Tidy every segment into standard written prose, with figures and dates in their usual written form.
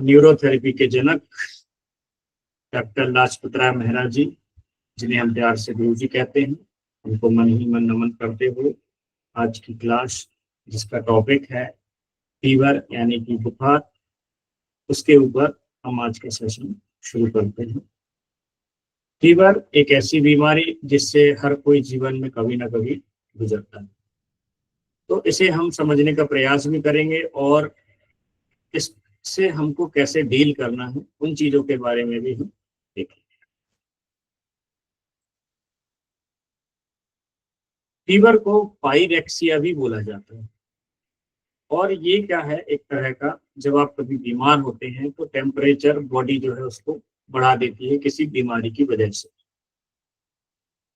Neurotherapy के जनक doctor Lajpat Rai Mehra जी, जिन्हें हम प्यार से गुरु जी कहते हैं, उनको मन ही मन नमन करते हुए आज की क्लास, जिसका टॉपिक है फीवर यानी कि बुखार, उसके ऊपर हम आज का सेशन शुरू करते हैं। फीवर एक ऐसी बीमारी जिससे हर कोई जीवन में कभी ना कभी गुजरता है, तो इसे हम समझने का प्रयास भी करेंगे और इससे हमको कैसे डील करना है उन चीजों के बारे में भी हम देखेंगे। फीवर को पाइरेक्सिया भी बोला जाता है, और ये क्या है, एक तरह का जब आप कभी बीमार होते हैं तो टेम्परेचर बॉडी जो है उसको बढ़ा देती है किसी बीमारी की वजह से।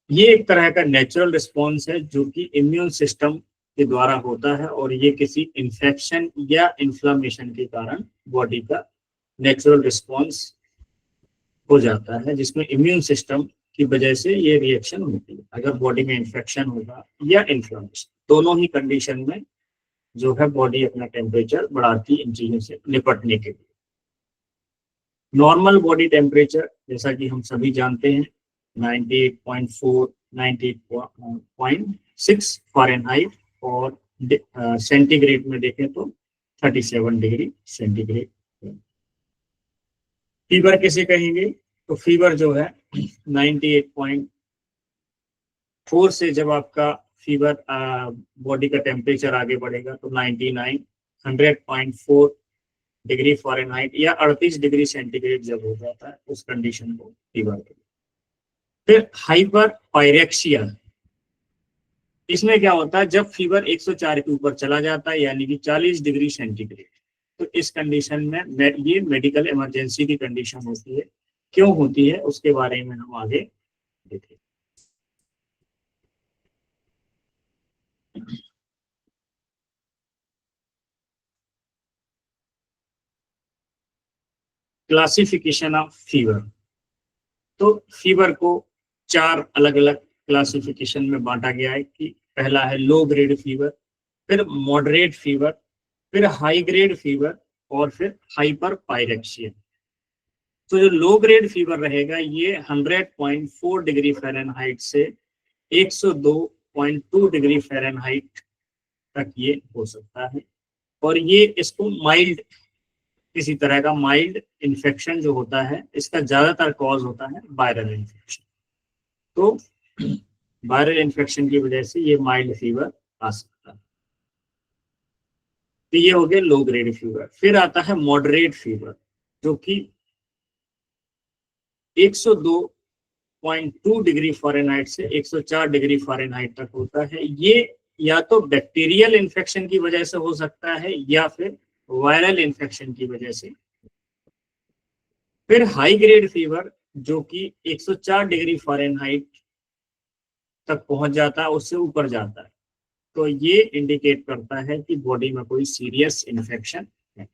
ये एक तरह का नेचुरल रिस्पॉन्स है जो कि इम्यून सिस्टम के द्वारा होता है, और ये किसी इन्फेक्शन या इन्फ्लामेशन के कारण बॉडी का नेचुरल रिस्पॉन्स हो जाता है, जिसमें इम्यून सिस्टम की वजह से ये रिएक्शन होती है। अगर बॉडी में इन्फेक्शन होगा या इन्फ्लामेशन, दोनों ही कंडीशन में जो है बॉडी अपना टेम्परेचर बढ़ाती है इन चीजों से निपटने के लिए। नॉर्मल बॉडी टेम्परेचर जैसा कि हम सभी जानते हैं 98.4 98.6 फ़ारेनहाइट, और सेंटीग्रेड में देखें तो 37 डिग्री सेंटीग्रेड। फीवर किसे कहेंगे, तो फीवर जो है 98.4 से जब आपका फीवर बॉडी का टेम्परेचर आगे बढ़ेगा तो 99 100.4 डिग्री फ़ारेनहाइट या 38 डिग्री सेंटीग्रेड जब हो जाता है उस कंडीशन को फीवर के। फिर हाइपर पायरेक्सिया, इसमें क्या होता है, जब फीवर 104 के ऊपर चला जाता है यानी कि 40 डिग्री सेंटीग्रेड, तो इस कंडीशन में ये मेडिकल इमरजेंसी की कंडीशन होती है। क्यों होती है उसके बारे में हम आगे देखेंगे। क्लासिफिकेशन ऑफ फीवर, तो फीवर को 4 अलग अलग क्लासिफिकेशन में बांटा गया है कि पहला है लो ग्रेड फीवर, फिर मॉडरेट फीवर, फिर हाई ग्रेड फीवर, और फिर हाइपर पायरेक्सिया। तो जो लो ग्रेड फीवर रहेगा ये 100.4 डिग्री फ़ारेनहाइट से 102.2 डिग्री फ़ारेनहाइट तक ये हो सकता है, और ये इसको माइल्ड, किसी तरह का माइल्ड इन्फेक्शन जो होता है, इसका ज्यादातर कॉज होता है वायरल इन्फेक्शन। तो वायरल इन्फेक्शन की वजह से ये माइल्ड फीवर आ सकता है। तो ये हो गया लो ग्रेड फीवर। फिर आता है मॉडरेट फीवर, जो कि 102.2 डिग्री फ़ारेनहाइट से 104 डिग्री फ़ारेनहाइट तक होता है। ये या तो बैक्टीरियल इन्फेक्शन की वजह से हो सकता है या फिर वायरल इन्फेक्शन की वजह से। फिर हाई ग्रेड फीवर जो कि 104 डिग्री फ़ारेनहाइट तक पहुंच जाता है, उससे ऊपर जाता है, तो ये इंडिकेट करता है कि बॉडी में कोई सीरियस इन्फेक्शन है।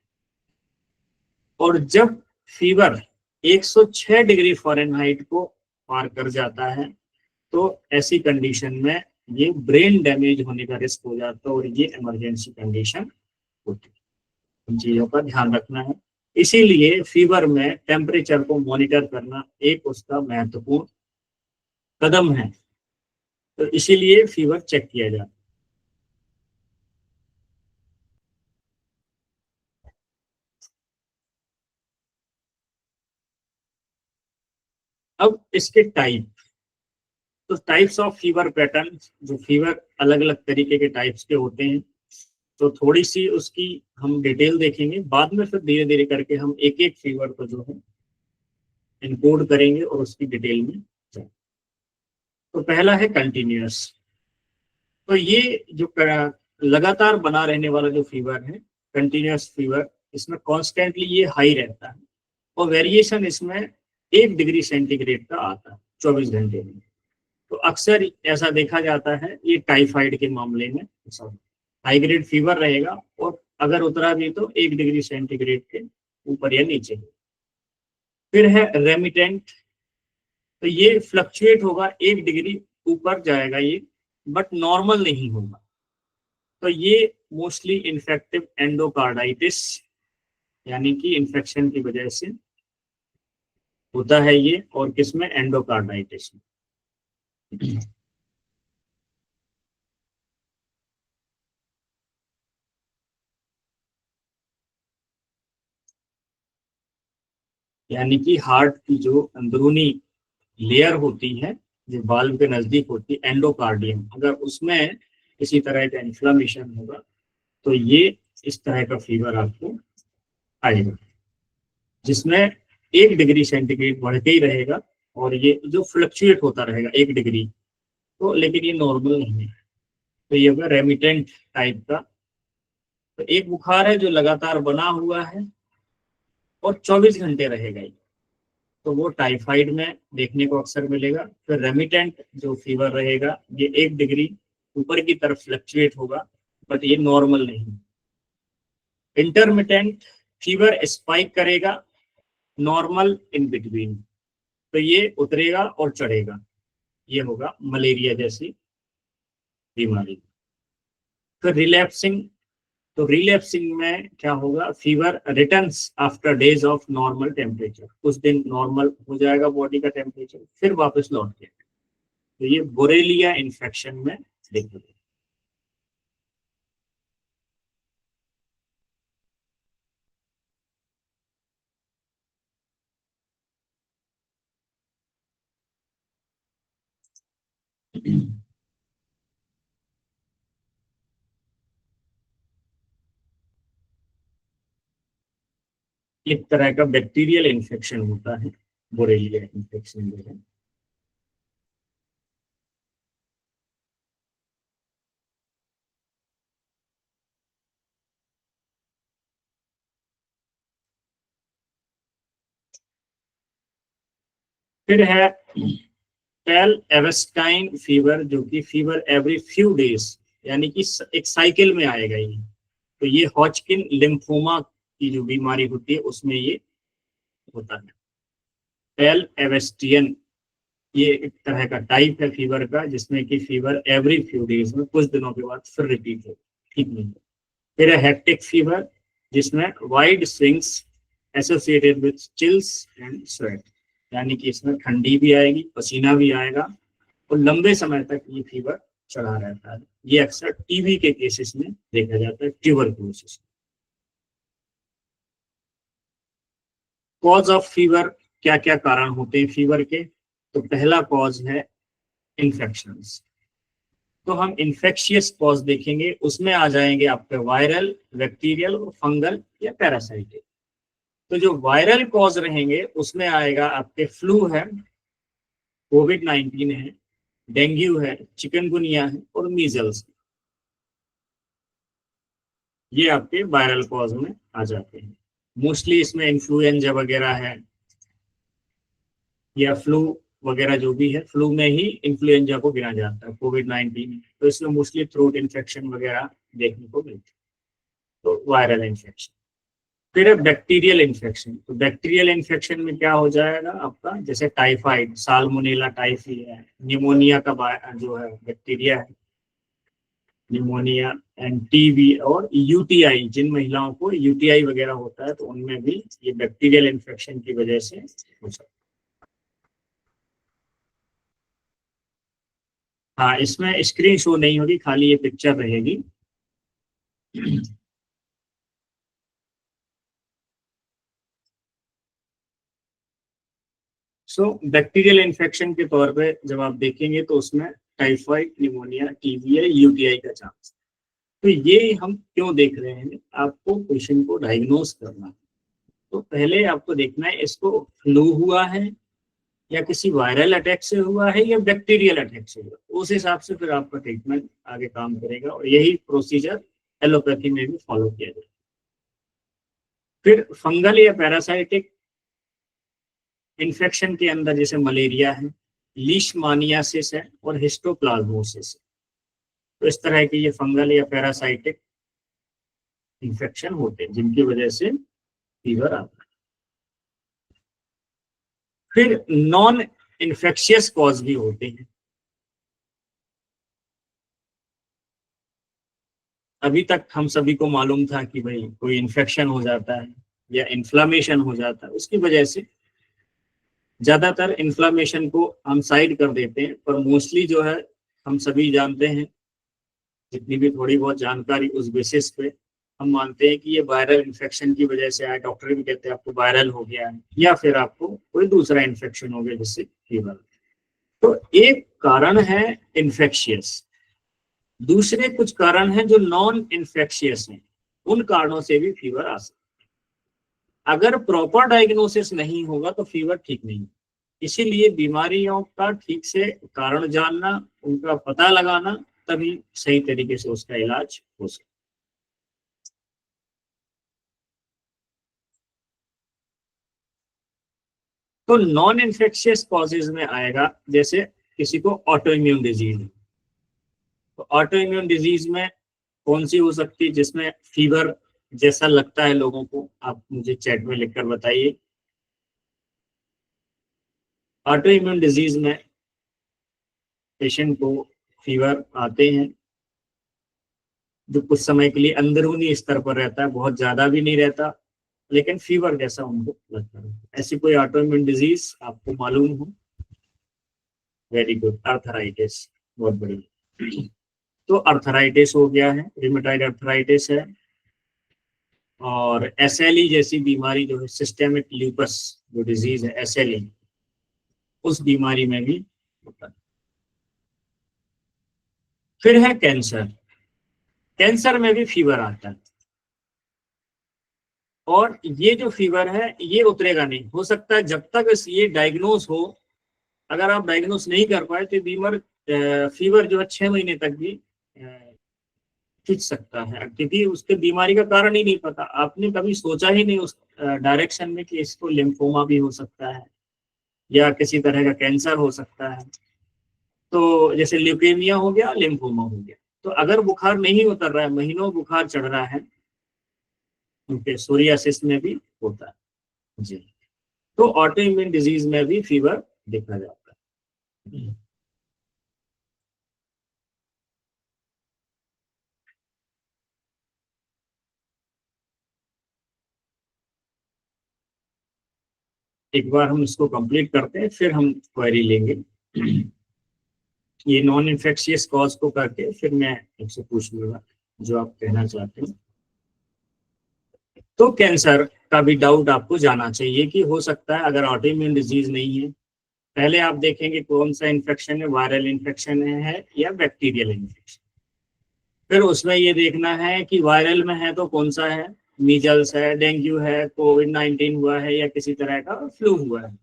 और जब फीवर 106 डिग्री फ़ारेनहाइट को पार कर जाता है तो ऐसी कंडीशन में ये ब्रेन डैमेज होने का रिस्क हो जाता है, और ये इमरजेंसी कंडीशन होती है। इन चीजों का ध्यान रखना है। इसीलिए फीवर में टेम्परेचर को मॉनिटर करना एक उसका महत्वपूर्ण कदम है, तो इसीलिए फीवर चेक किया जाता है। अब इसके टाइप, तो टाइप्स ऑफ फीवर पैटर्न, जो फीवर अलग अलग तरीके के टाइप्स के होते हैं, तो थोड़ी सी उसकी हम डिटेल देखेंगे, बाद में फिर धीरे धीरे करके हम एक एक फीवर को जो है इनकोड करेंगे और उसकी डिटेल में जाएंगे। तो पहला है कंटिन्यूअस, तो ये जो लगातार बना रहने वाला जो फीवर है कंटिन्यूअस फीवर, इसमें कॉन्स्टेंटली ये हाई रहता है, और वेरिएशन इसमें 1 डिग्री सेंटीग्रेड का आता है 24 घंटे में। तो अक्सर ऐसा देखा जाता है, ये टाइफाइड के मामले में हाई ग्रेड फीवर रहेगा, और अगर उतरा भी तो 1 डिग्री सेंटीग्रेड के ऊपर या नीचे। फिर है रेमिटेंट, तो ये फ्लक्चुएट होगा, 1 डिग्री ऊपर जाएगा ये, बट नॉर्मल नहीं होगा। तो ये मोस्टली इन्फेक्टिव एंडोकार्डाइटिस यानी कि इन्फेक्शन की वजह से होता है ये, और किसमें, एंडोकार्डाइटिस में। यानी कि हार्ट की जो अंदरूनी लेयर होती है, जो वाल्व के नजदीक होती है, एंडोकार्डियम, अगर उसमें किसी तरह का इन्फ्लामेशन होगा तो ये इस तरह का फीवर आपको आएगा, जिसमें 1 डिग्री सेंटीग्रेड बढ़ के ही रहेगा, और ये जो फ्लक्चुएट होता रहेगा 1 डिग्री, तो लेकिन ये नॉर्मल नहीं है। तो ये होगा रेमिटेंट टाइप का। तो एक बुखार है जो लगातार बना हुआ है और 24 घंटे रहेगा ये, तो वो टाइफाइड में देखने को अक्सर मिलेगा। फिर रेमिटेंट जो फीवर रहेगा, ये 1 डिग्री ऊपर की तरफ फ्लक्चुएट होगा, बट ये नॉर्मल नहीं। इंटरमिटेंट फीवर स्पाइक करेगा, नॉर्मल इन बिटवीन, तो ये उतरेगा और चढ़ेगा, ये होगा मलेरिया जैसी बीमारी। फिर रिलैप्सिंग, तो रिलैप्सिंग में क्या होगा, fever returns after days of normal temperature, कुछ दिन नॉर्मल हो जाएगा बॉडी का टेम्परेचर, फिर वापस लौट के, तो ये बोरेलिया इन्फेक्शन में दिक्कत है। एक तरह का बैक्टीरियल इन्फेक्शन होता है बोरेलिया इन्फेक्शन जो है। फिर है टेल एवेस्टाइन फीवर, जो कि फीवर एवरी फ्यू डेज, यानी कि एक साइकिल में आएगा ये। तो ये हॉचकिन लिम्फोमा की जो बीमारी होती है उसमें ये होता है। टेल एवेस्टियन, ये एक तरह का टाइप है फीवर का, जिसमें कि फीवर एवरी फ्यू डेज में कुछ दिनों के बाद फिर रिपीट हो, ठीक नहीं। फिर है हेक्टिक फीवर, जिसमें wide swings associated with chills and sweat, यानी कि इसमें ठंडी भी आएगी, पसीना भी आएगा, और लंबे समय तक ये फीवर चढ़ा रहता है। ये अक्सर टीबी के केसेस में देखा जाता है, ट्यूबरकुलोसिस। कॉज ऑफ फीवर, क्या क्या कारण होते हैं फीवर के, तो पहला कॉज है इन्फेक्शंस। तो हम इन्फेक्शियस कॉज देखेंगे, उसमें आ जाएंगे आपके वायरल, बैक्टीरियल, फंगल या पैरासाइटिक। तो जो वायरल कॉज रहेंगे उसमें आएगा आपके फ्लू है, कोविड-19 है, डेंगू है, चिकनगुनिया है और मीजल्स, ये आपके वायरल कॉज में आ जाते हैं। मोस्टली इसमें इन्फ्लुएंजा वगैरह है, या फ्लू वगैरह जो भी है, फ्लू में ही इन्फ्लुएंजा को गिना जाता है, कोविड-19, तो इसमें मोस्टली थ्रोट इन्फेक्शन वगैरह देखने को मिलती है, तो वायरल इन्फेक्शन। फिर है बैक्टीरियल इन्फेक्शन, तो बैक्टीरियल इन्फेक्शन में क्या हो जाएगा आपका, जैसे टाइफाइड, साल्मोनेला टाइफी है, निमोनिया का जो है बैक्टीरिया है, निमोनिया एंड टीबी, और यूटीआई, जिन महिलाओं को यूटीआई वगैरह होता है तो उनमें भी ये बैक्टीरियल इन्फेक्शन की वजह से हो सकता है। हाँ, इसमें स्क्रीन शो नहीं होगी, खाली ये पिक्चर रहेगी। सो बैक्टीरियल इन्फेक्शन के तौर पे जब आप देखेंगे तो उसमें टाइफाइड, निमोनिया, टीबी या यूटीआई का चांस। तो ये हम क्यों देख रहे हैं, आपको पेशेंट को डायग्नोस करना है। तो पहले आपको देखना है इसको फ्लू हुआ है, या किसी वायरल अटैक से हुआ है, या बैक्टीरियल अटैक से हुआ, उस हिसाब से फिर आपका ट्रीटमेंट आगे काम करेगा, और यही प्रोसीजर एलोपैथी में भी फॉलो किया जाए। फिर फंगल या पैरासाइटिक इन्फेक्शन के अंदर जैसे मलेरिया है, लीशमानियासिस है और हिस्टोप्लाज्मोसिस है। तो इस तरह के ये फंगल या पैरासाइटिक इन्फेक्शन होते हैं जिनकी वजह से फीवर आता है। फिर नॉन इन्फेक्शियस कॉज भी होते हैं। अभी तक हम सभी को मालूम था कि भाई कोई इन्फेक्शन हो जाता है, या इन्फ्लामेशन हो जाता है, उसकी वजह से ज्यादातर इन्फ्लामेशन को हम साइड कर देते हैं। पर मोस्टली जो है हम सभी जानते हैं, जितनी भी थोड़ी बहुत जानकारी उस बेसिस पे हम मानते हैं कि ये वायरल इन्फेक्शन की वजह से आया। डॉक्टर भी कहते हैं आपको वायरल हो गया है या फिर आपको कोई दूसरा इन्फेक्शन हो गया जिससे फीवर। तो एक कारण है इन्फेक्शियस, दूसरे कुछ कारण हैं जो नॉन इन्फेक्शियस हैं, उन कारणों से भी फीवर आ सकता है। अगर प्रॉपर डायग्नोसिस नहीं होगा तो फीवर ठीक नहीं। इसीलिए बीमारियों का ठीक से कारण जानना, उनका पता लगाना, तभी सही तरीके से उसका इलाज हो सकता है। तो नॉन इन्फेक्शियस कॉजेज में आएगा, जैसे किसी को ऑटो इम्यून डिजीज है, तो ऑटो इम्यून डिजीज में कौन सी हो सकती है जिसमें फीवर जैसा लगता है लोगों को, आप मुझे चैट में लिखकर बताइए। ऑटो इम्यून डिजीज में पेशेंट को फीवर आते हैं जो कुछ समय के लिए अंदरूनी स्तर पर रहता है, बहुत ज्यादा भी नहीं रहता, लेकिन फीवर जैसा उनको लगता है। ऐसी कोई ऑटो इम्यून डिजीज आपको मालूम हो? वेरी गुड, अर्थराइटिस, बहुत बढ़िया। तो अर्थराइटिस हो गया है, रिमेटॉइड अर्थराइटिस है। और एसएलई जैसी बीमारी जो है, सिस्टेमिक ल्यूपस जो डिजीज है एसएलई, उस बीमारी में भी होता है। फिर है कैंसर, कैंसर में भी फीवर आता है। और ये जो फीवर है ये उतरेगा नहीं, हो सकता है जब तक ये डायग्नोस हो, अगर आप डायग्नोस नहीं कर पाए तो फीवर जो है 6 महीने तक भी खींच सकता है, क्योंकि उसके बीमारी का कारण ही नहीं पता। आपने कभी सोचा ही नहीं उस डायरेक्शन में कि इसको लिम्फोमा भी हो सकता है या किसी तरह का कैंसर हो सकता है। तो जैसे ल्यूकेमिया हो गया, लिम्फोमा हो गया। तो अगर बुखार नहीं उतर रहा है, महीनों बुखार चढ़ रहा है, क्योंकि सोरियासिस में भी होता है जी। तो ऑटो इम्यून डिजीज में भी फीवर देखा जाता है। एक बार हम इसको कंप्लीट करते हैं, फिर हम क्वेरी लेंगे। ये नॉन इन्फेक्शियस कॉज को करके फिर मैं आपसे पूछ लूंगा जो आप कहना चाहते हैं। तो कैंसर का भी डाउट आपको जाना चाहिए कि हो सकता है, अगर ऑटो इम्यून डिजीज नहीं है। पहले आप देखेंगे कौन सा इन्फेक्शन है, वायरल इन्फेक्शन है या बैक्टीरियल इन्फेक्शन। फिर उसमें ये देखना है कि वायरल में है तो कौन सा है, मीजल्स है, डेंगू है, कोविड-19 हुआ है या किसी तरह का फ्लू हुआ है।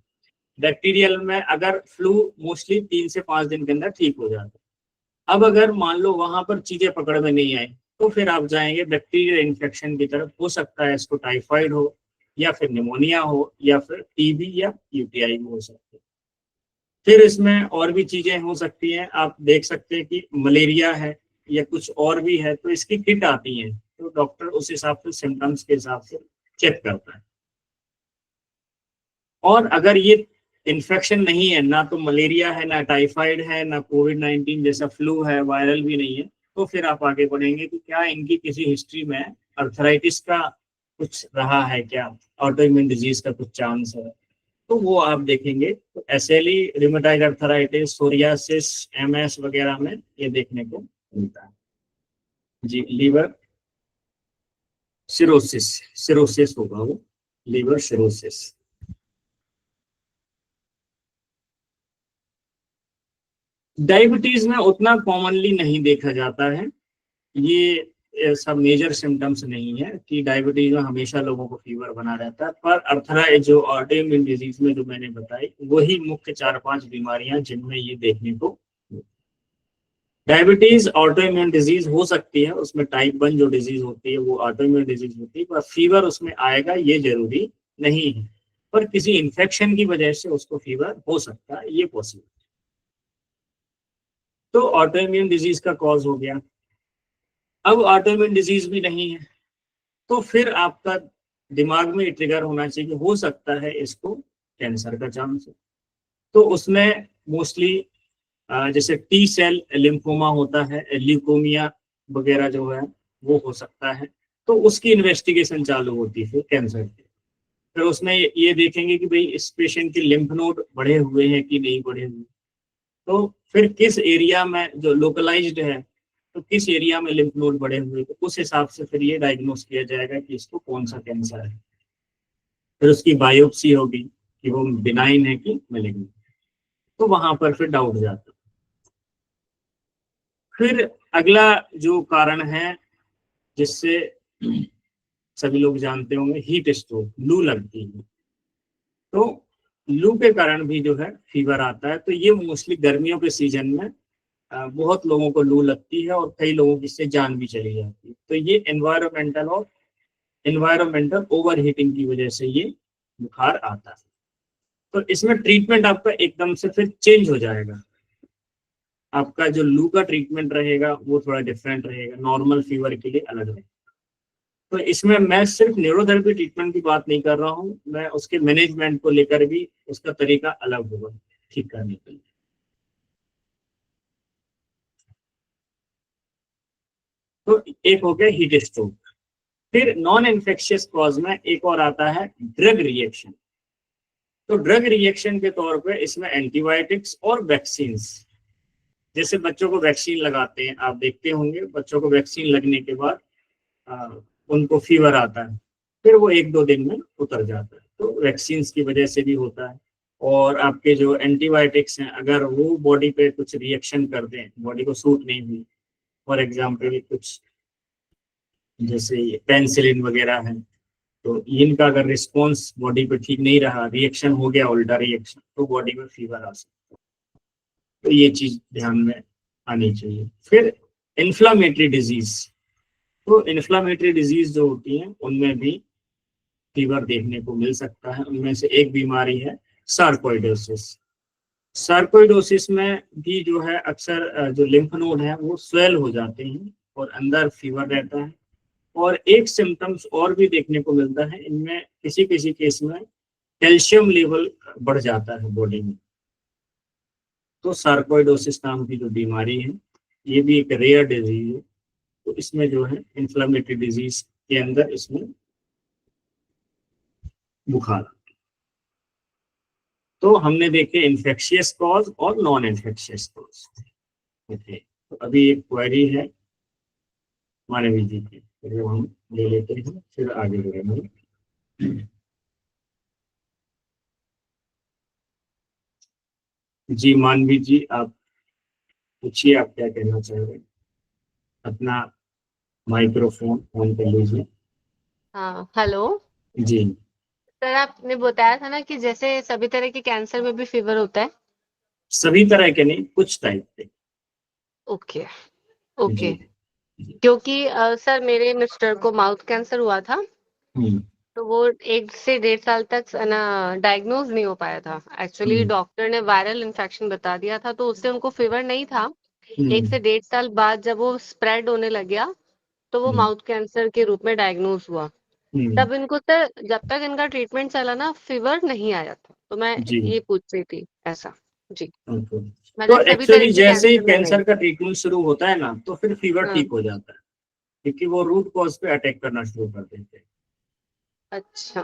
बैक्टीरियल में अगर फ्लू मोस्टली 3 से 5 दिन के अंदर ठीक हो जाता है। अब अगर मान लो वहां पर चीजें पकड़ में नहीं आई, तो फिर आप जाएंगे बैक्टीरियल इन्फेक्शन की तरफ। हो सकता है इसको टाइफाइड हो या फिर निमोनिया हो या फिर टीबी या यूटीआई हो सकते हैं। फिर इसमें और भी चीजें हो सकती हैं, आप देख सकते हैं कि मलेरिया है या कुछ और भी है, तो इसकी किट आती है, तो डॉक्टर उस हिसाब से सिम्टम्स के हिसाब से चेक करता है। और अगर ये इन्फेक्शन नहीं है, ना तो मलेरिया है, ना टाइफाइड है, ना कोविड-19 जैसा फ्लू है, वायरल भी नहीं है, तो फिर आप आगे बढ़ेंगे कि क्या इनकी किसी हिस्ट्री में अर्थराइटिस का कुछ रहा है, क्या ऑटो इम्यून डिजीज का कुछ चांस है। तो वो आप देखेंगे। तो SLE, rheumatoid arthritis, psoriasis, MS वगैरह में ये देखने को मिलता है जी। लीवर सिरोसिस, सिरोसिस होगा वो, लीवर सिरोसिस। डायबिटीज में उतना कॉमनली नहीं देखा जाता है, ये सब मेजर सिम्टम्स नहीं है कि डायबिटीज में हमेशा लोगों को फीवर बना रहता है। पर अर्थराइटिस जो ऑटो इम्यून डिजीज में जो मैंने बताई, वही मुख्य 4-5 बीमारियां जिनमें ये देखने को। डायबिटीज ऑटो इम्यून डिजीज हो सकती है, उसमें टाइप 1 जो डिजीज होती है वो ऑटो इम्यून डिजीज होती है, पर फीवर उसमें आएगा ये जरूरी नहीं है। पर किसी इन्फेक्शन की वजह से उसको फीवर हो सकता है, ये पॉसिबल। तो ऑटो इम्यून डिजीज का कॉज हो गया। अब ऑटो इम्यून डिजीज भी नहीं है, तो फिर आपका दिमाग में ट्रिगर होना चाहिए कि हो सकता है इसको कैंसर का चांस है। तो उसमें मोस्टली जैसे टी सेल लिम्फोमा होता है, ल्यूकोमिया वगैरह जो है वो हो सकता है। तो उसकी इन्वेस्टिगेशन चालू होती है कैंसर की। फिर उसमें ये देखेंगे कि भाई इस पेशेंट के लिम्फ नोड बढ़े हुए हैं कि नहीं बढ़े हुए, तो फिर किस एरिया में जो लोकलाइज्ड है, तो किस एरिया में लिम्फ नोड बढ़े हुए, तो उस हिसाब से फिर ये डायग्नोस किया जाएगा कि इसको कौन सा कैंसर है। फिर उसकी बायोप्सी होगी कि वो बिनाइन है कि मैलिग्नेंट, तो वहां पर फिर डाउट जाता है। फिर अगला जो कारण है जिससे सभी लोग जानते होंगे, हीट स्ट्रोक, लू लगती है। तो लू के कारण भी जो है फीवर आता है। तो ये मोस्टली गर्मियों के सीजन में बहुत लोगों को लू लगती है और कई लोगों की इससे जान भी चली जाती है। तो ये एनवायरमेंटल ओवर हीटिंग की वजह से ये बुखार आता है। तो इसमें ट्रीटमेंट आपका एकदम से फिर चेंज हो जाएगा। आपका जो लू का ट्रीटमेंट रहेगा वो थोड़ा डिफरेंट रहेगा, नॉर्मल फीवर के लिए अलग रहेगा। तो इसमें मैं सिर्फ न्यूरोथेरेपी ट्रीटमेंट की बात नहीं कर रहा हूँ, मैं उसके मैनेजमेंट को लेकर भी उसका तरीका अलग होगा ठीक करने के लिए। तो एक हो गया हीट स्ट्रोक। फिर नॉन इन्फेक्शियस कॉज में एक और आता है ड्रग रिएक्शन। तो ड्रग रिएक्शन के तौर पे इसमें एंटीबायोटिक्स और वैक्सीन, जैसे बच्चों को वैक्सीन लगाते हैं, आप देखते होंगे बच्चों को वैक्सीन लगने के बाद उनको फीवर आता है, फिर वो 1-2 दिन में उतर जाता है। तो वैक्सीन की वजह से भी होता है। और आपके जो एंटीबायोटिक्स हैं, अगर वो बॉडी पे कुछ रिएक्शन कर दें, बॉडी को सूट नहीं हुई, फॉर एग्जाम्पल कुछ जैसे पेनिसिलिन वगैरह है, तो इनका अगर रिस्पॉन्स बॉडी पे ठीक नहीं रहा, रिएक्शन हो गया उल्टा रिएक्शन, तो बॉडी में फीवर आ सकता है। तो ये चीज ध्यान में आनी चाहिए। फिर इन्फ्लामेटरी डिजीज, तो इन्फ्लामेटरी डिजीज जो होती हैं उनमें भी फीवर देखने को मिल सकता है। उनमें से एक बीमारी है सार्कोइडोसिस। सार्कोइडोसिस में भी जो है अक्सर जो लिम्फ नोड है वो स्वेल हो जाते हैं और अंदर फीवर रहता है। और एक सिम्टम्स और भी देखने को मिलता है इनमें, किसी किसी केस में कैल्शियम लेवल बढ़ जाता है बॉडी में। तो सार्कोइडोसिस नाम की जो बीमारी है ये भी एक रेयर डिजीज है। तो इसमें जो है इन्फ्लेमेटरी डिजीज के अंदर इसमें बुखार। तो हमने देखे इन्फेक्शियस कॉज और नॉन इन्फेक्शियस कॉज। ओके, तो अभी एक क्वेरी है मानवी जी की, तो हम ले लेते हैं फिर आगे बढ़ेंगे। जी मानवी जी, आप पूछिए, आप क्या कहना चाह रहे हैं। अपना माइक्रोफोन ऑन कर लीजिए। हाँ, हेलो जी, सर, आपने बताया था ना कि जैसे सभी तरह के कैंसर में भी फीवर होता है। सभी तरह के नहीं, कुछ टाइप के। ओके जी ओके। जी। क्योंकि सर मेरे मिस्टर को माउथ कैंसर हुआ था, हम्म तो वो 1 से 1.5 साल तक ना डायग्नोज नहीं हो पाया था। एक्चुअली हम्म डॉक्टर ने वायरल इन्फेक्शन बता दिया था, तो उससे उनको फीवर नहीं था। एक हम्म से 1.5 साल बाद जब वो स्प्रेड होने लग गया, तो वो हम्म माउथ कैंसर के रूप में डायग्नोज हुआ। हम्म, तब इनको सर जब तक इनका ट्रीटमेंट चला ना, फीवर नहीं आया था। तो मैं जी ये पूछ रही थी ऐसा। जी, ओके। तो मतलब सभी तरह एक्चुअली के जैसे ही कैंसर में नहीं। कैंसर का ट्रीटमेंट शुरू होता है ना, तो फिर फीवर हाँ, ठीक हो जाता है, क्योंकि वो रूट कॉज पे अटैक करना शुरू कर देते हैं। अच्छा।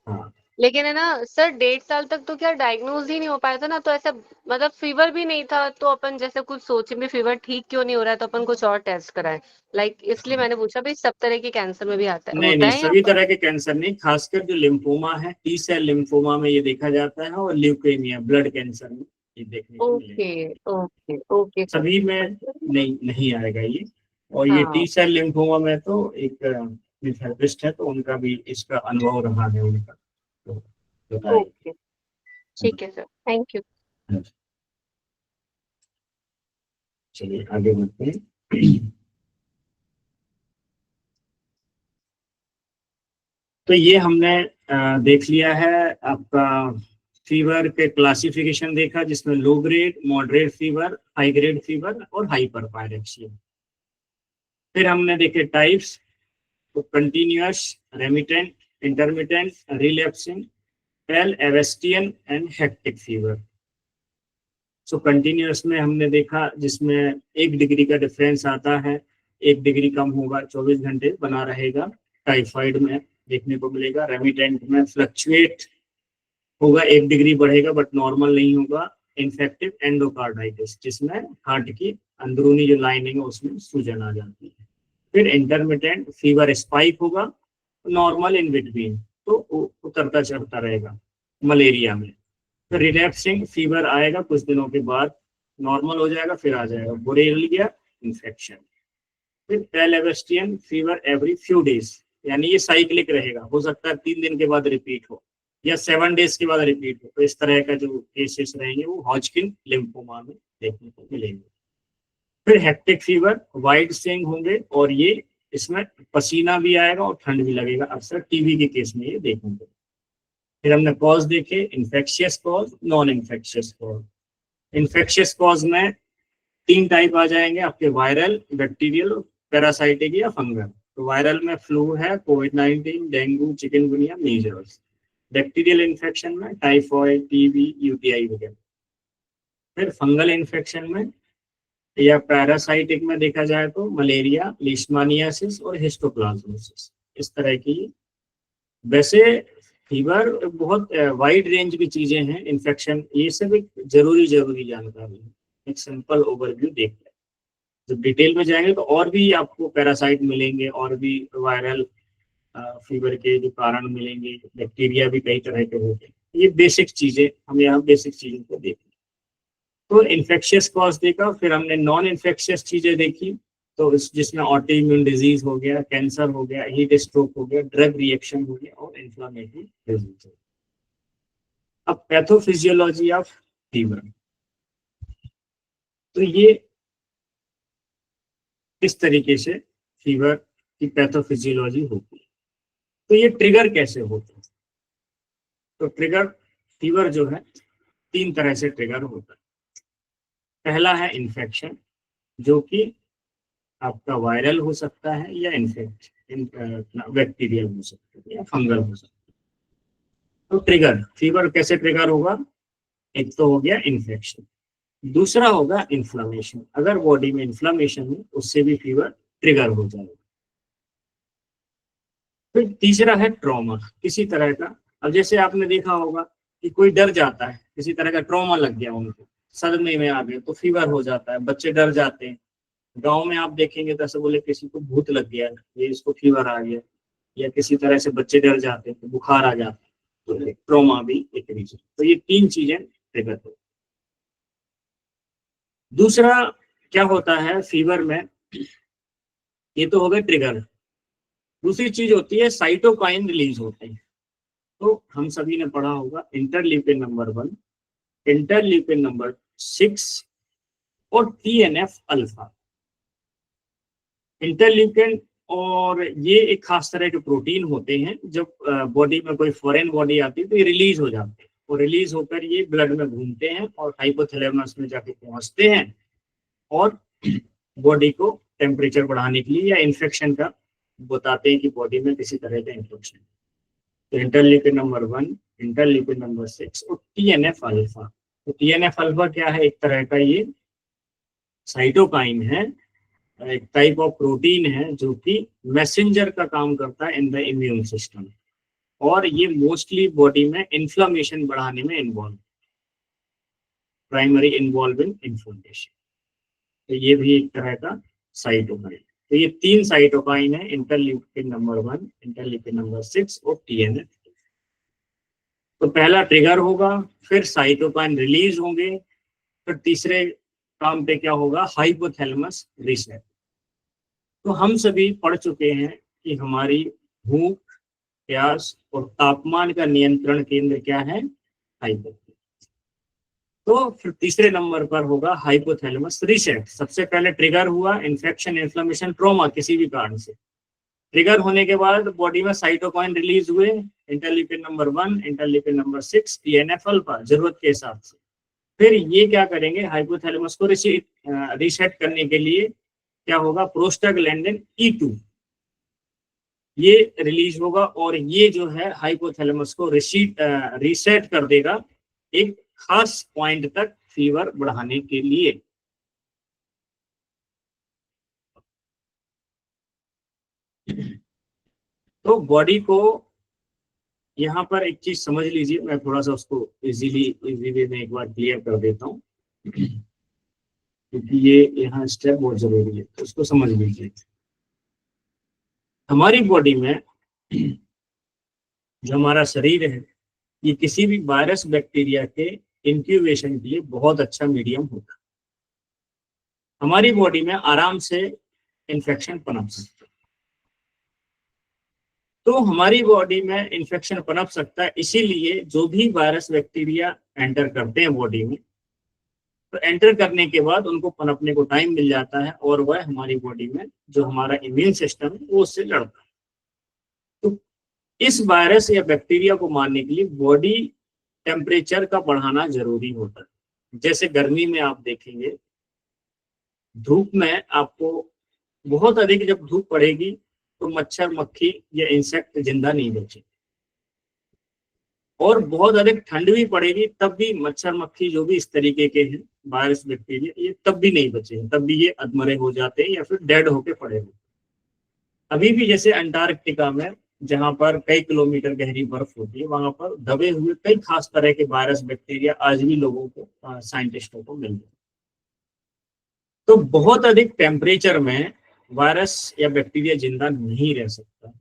हाँ, लेकिन है ना सर, 1.5 साल तक तो क्या डायग्नोज ही नहीं हो पाया था ना, तो ऐसा मतलब फीवर भी नहीं था, तो अपन जैसे कुछ सोचे भी फीवर ठीक क्यों नहीं हो रहा है, तो अपन कुछ और टेस्ट कराए। लाइक इसलिए मैंने पूछा भाई सब तरह के कैंसर में भी आता है, नहीं होता नहीं, है यहाँ सभी पर। तरह के कैंसर नहीं, खासकर जो लिम्फोमा है, टी सेल लिम्फोमा में ये देखा जाता है, और ल्यूकेमिया ब्लड कैंसर में ये देखने को मिलेगा। Okay okay okay sir. सभी में नहीं नहीं आएगा ये। और ये हाँ, टी सेल लिम्फोमा में तो एक थेरेपिस्ट है, तो उनका भी इसका अनुभव रहा है उनका, तो ओके, बताएंगे। ठीक है सर, थैंक यू। चलिए आगे बढ़ते हैं। तो ये हमने देख लिया है आपका फीवर के क्लासिफिकेशन देखा, जिसमें low grade, moderate fever, high grade fever और हाइपर पायरेक्सिया। फिर हमने देखे टाइप्स, तो कंटिन्यूअस, रेमिटेंट, इंटरमिटेंट, रिलैप्सिंग, एल एवेस्टियन and hectic fever. So continuous में हमने देखा जिसमें 1 डिग्री का डिफरेंस आता है, 1 डिग्री कम होगा, 24 घंटे बना रहेगा टाइफाइड में। देखने को मिलेगा। रेमिटेंट में फ्लक्चुएट होगा, 1 डिग्री बढ़ेगा बट नॉर्मल नहीं होगा। इन्फेक्टिव एंडोकार्डाइटिस, जिसमें हार्ट की अंदरूनी जो लाइनिंग है उसमें सूजन आ जाती है। फिर इंटरमिटेंट फीवर स्पाइक होगा, नॉर्मल इन बिटवीन, तो उतरता चढ़ता रहेगा मलेरिया में। फिर रिलैप्सिंग फीवर आएगा कुछ दिनों के बाद, नॉर्मल हो जाएगा फिर आ जाएगा बोरेलिया इन्फेक्शन। फिर टेलेबस्टियन फीवर एवरी फ्यू डेज, यानी ये साइक्लिक रहेगा, हो सकता है 3 दिन के बाद रिपीट हो या 7 डेज के बाद रिपीट हो। तो इस तरह का जो केसेस रहेंगे वो हॉजकिन लिम्फोमा में देखने को मिलेंगे। फिर हेक्टिक फीवर वाइड स्विंग होंगे और ये इसमें पसीना भी आएगा और ठंड भी लगेगा, अक्सर टीबी के केस में ये देखने को। फिर हमने कॉज देखे, infectious cause, non infectious cause. Infectious cause में 3 टाइप आ जाएंगे आपके, वायरल, बैक्टीरियल, पैरासाइटिक या फंगल। तो वायरल में फ्लू है, कोविड-19, dengue, chikungunya, measles. Bacterial infection में टाइफॉइड, टीबी, यूटीआई वगैरह। फिर फंगल इन्फेक्शन में या पैरासाइटिक में देखा जाए तो मलेरिया, लीशमानियासिस और हिस्टोप्लाज्मोसिस, इस तरह की। वैसे फीवर बहुत वाइड रेंज की चीजें हैं, इन्फेक्शन, ये सब एक जरूरी जानकारी है। एक सिंपल ओवरव्यू देखते हैं, जब डिटेल में जाएंगे तो और भी आपको पैरासाइट मिलेंगे और भी वायरल फीवर के जो कारण मिलेंगे, बैक्टीरिया भी कई तरह के होते हैं। ये बेसिक चीजें, हम यहाँ बेसिक चीजों को देखें। तो इन्फेक्शियस कॉज देखा, फिर हमने नॉन इन्फेक्शियस चीजें देखी, तो जिसमें ऑटो इम्यून डिजीज हो गया, कैंसर हो गया, हीट स्ट्रोक हो गया, ड्रग रिएक्शन हो गया और इन्फ्लामेटरी डिजीज। अब पैथोफिजियोलॉजी ऑफ फीवर, तो ये किस तरीके से फीवर की पैथोफिजियोलॉजी होती है। तो ये ट्रिगर कैसे होता है, तो ट्रिगर फीवर जो है 3 तरह से ट्रिगर होता है। पहला है इन्फेक्शन, जो कि आपका वायरल हो सकता है या बैक्टीरियल हो सकता है या फंगल हो सकता है। तो ट्रिगर फीवर कैसे ट्रिगर होगा, एक तो हो गया इन्फेक्शन, दूसरा होगा इन्फ्लामेशन। अगर बॉडी में इन्फ्लामेशन है उससे भी फीवर ट्रिगर हो जाएगा। फिर तीसरा है ट्रॉमा, किसी तरह का। अब जैसे आपने देखा होगा कि कोई डर जाता है, किसी तरह का ट्रॉमा लग गया उनको, सदमे में आ गए तो फीवर हो जाता है, बच्चे डर जाते हैं। गांव में आप देखेंगे तो ऐसे बोले किसी को भूत लग गया, ये इसको फीवर आ गया, या किसी तरह से बच्चे डर जाते हैं तो बुखार आ जाता है, तो ट्रॉमा भी एक रीजन। तो ये 3 चीजें ट्रिगर होती। दूसरा क्या होता है फीवर में, ये तो हो गए ट्रिगर। दूसरी चीज होती है साइटोकाइन रिलीज होते हैं। तो हम सभी ने पढ़ा होगा इंटरल्यूकिन नंबर 1, इंटरल्यूकिन नंबर 6 और TNF अल्फा। इंटरल्यूकिन और ये एक खास तरह के प्रोटीन होते हैं, जब बॉडी में कोई फॉरेन बॉडी आती है तो ये रिलीज हो जाते हैं, और रिलीज होकर ये ब्लड में घूमते हैं और हाइपोथैलेमस में जाके पहुंचते हैं और बॉडी को टेम्परेचर बढ़ाने के लिए या इन्फेक्शन का बताते हैं कि बॉडी में किसी तरह का इन्फेक्शन। तो इंटरल्यूकिन नंबर 1, इंटरल्यूकिन नंबर 6 और TNF अल्फा। तो TNF अल्फा क्या है, एक तरह का ये साइटोकाइन है, एक टाइप ऑफ प्रोटीन है जो कि मैसेंजर का काम करता है इन द इम्यून सिस्टम, और ये मोस्टली बॉडी में इन्फ्लामेशन बढ़ाने में involve, primary involve in inflammation. तो ये भी एक तरह का साइटोकाइन। तो ये 3 साइटोकाइन है, इंटरल्यूकिन नंबर 1, इंटरल्यूकिन नंबर 6 और TNF। तो पहला ट्रिगर होगा, फिर साइटोकाइन रिलीज होंगे, फिर तीसरे काम पे क्या होगा, हाइपोथैलेमस रीसेट। तो हम सभी पढ़ चुके हैं कि हमारी भूख, प्यास और तापमान का नियंत्रण केंद्र क्या है, हाइपोथैलेमस। तो फिर तीसरे नंबर पर होगा हाइपोथैलेमस रीसेट। सबसे पहले ट्रिगर हुआ इन्फेक्शन, इन्फ्लेमेशन, ट्रॉमा, किसी भी कारण से ट्रिगर होने के बाद बॉडी में साइटोकाइन रिलीज हुए, interleukin number 1, interleukin number 6, TNF alpha, जरूरत के हिसाब से। फिर ये क्या करेंगे, हाइपोथैलेमस को रीसेट करने के लिए क्या होगा, प्रोस्टाग्लैंडिन E2 ये रिलीज होगा, और ये जो है हाइपोथैलेमस को रीसेट कर देगा एक खास पॉइंट तक फीवर बढ़ाने के लिए। तो बॉडी को यहाँ पर एक चीज समझ लीजिए, मैं थोड़ा सा उसको इजी वे में एक बार क्लियर कर देता हूँ क्योंकि ये यहाँ स्टेप बहुत जरूरी है, तो उसको समझ लीजिए। हमारी बॉडी में जो हमारा शरीर है, ये किसी भी वायरस बैक्टीरिया के इंक्यूबेशन के लिए बहुत अच्छा मीडियम होता है। हमारी बॉडी में आराम से इन्फेक्शन पनप सकता है। तो हमारी बॉडी में इन्फेक्शन पनप सकता है, इसीलिए जो भी वायरस बैक्टीरिया एंटर करते हैं बॉडी में, तो एंटर करने के बाद उनको पनपने को टाइम मिल जाता है और वह हमारी बॉडी में जो हमारा इम्यून सिस्टम है वो उससे लड़ता है। तो इस वायरस या बैक्टीरिया को मारने के लिए बॉडी टेम्परेचर का बढ़ाना जरूरी होता है। जैसे गर्मी में आप देखेंगे, धूप में आपको बहुत अधिक जब धूप पड़ेगी तो मच्छर मक्खी या इंसेक्ट जिंदा नहीं बचे, और बहुत अधिक ठंड भी पड़ेगी तब भी मच्छर मक्खी जो भी इस तरीके के हैं वायरस बैक्टीरिया, ये तब भी नहीं बचे हैं, तब भी ये अधमरे हो जाते हैं या फिर डेड होके पड़े हुए। अभी भी जैसे अंटार्कटिका में जहां पर कई किलोमीटर गहरी बर्फ होती है, वहां पर दबे हुए कई खास तरह के वायरस बैक्टीरिया आज भी लोगों को, साइंटिस्टों को मिल रहे हैं। तो बहुत अधिक टेम्परेचर में वायरस या बैक्टीरिया जिंदा नहीं रह सकता,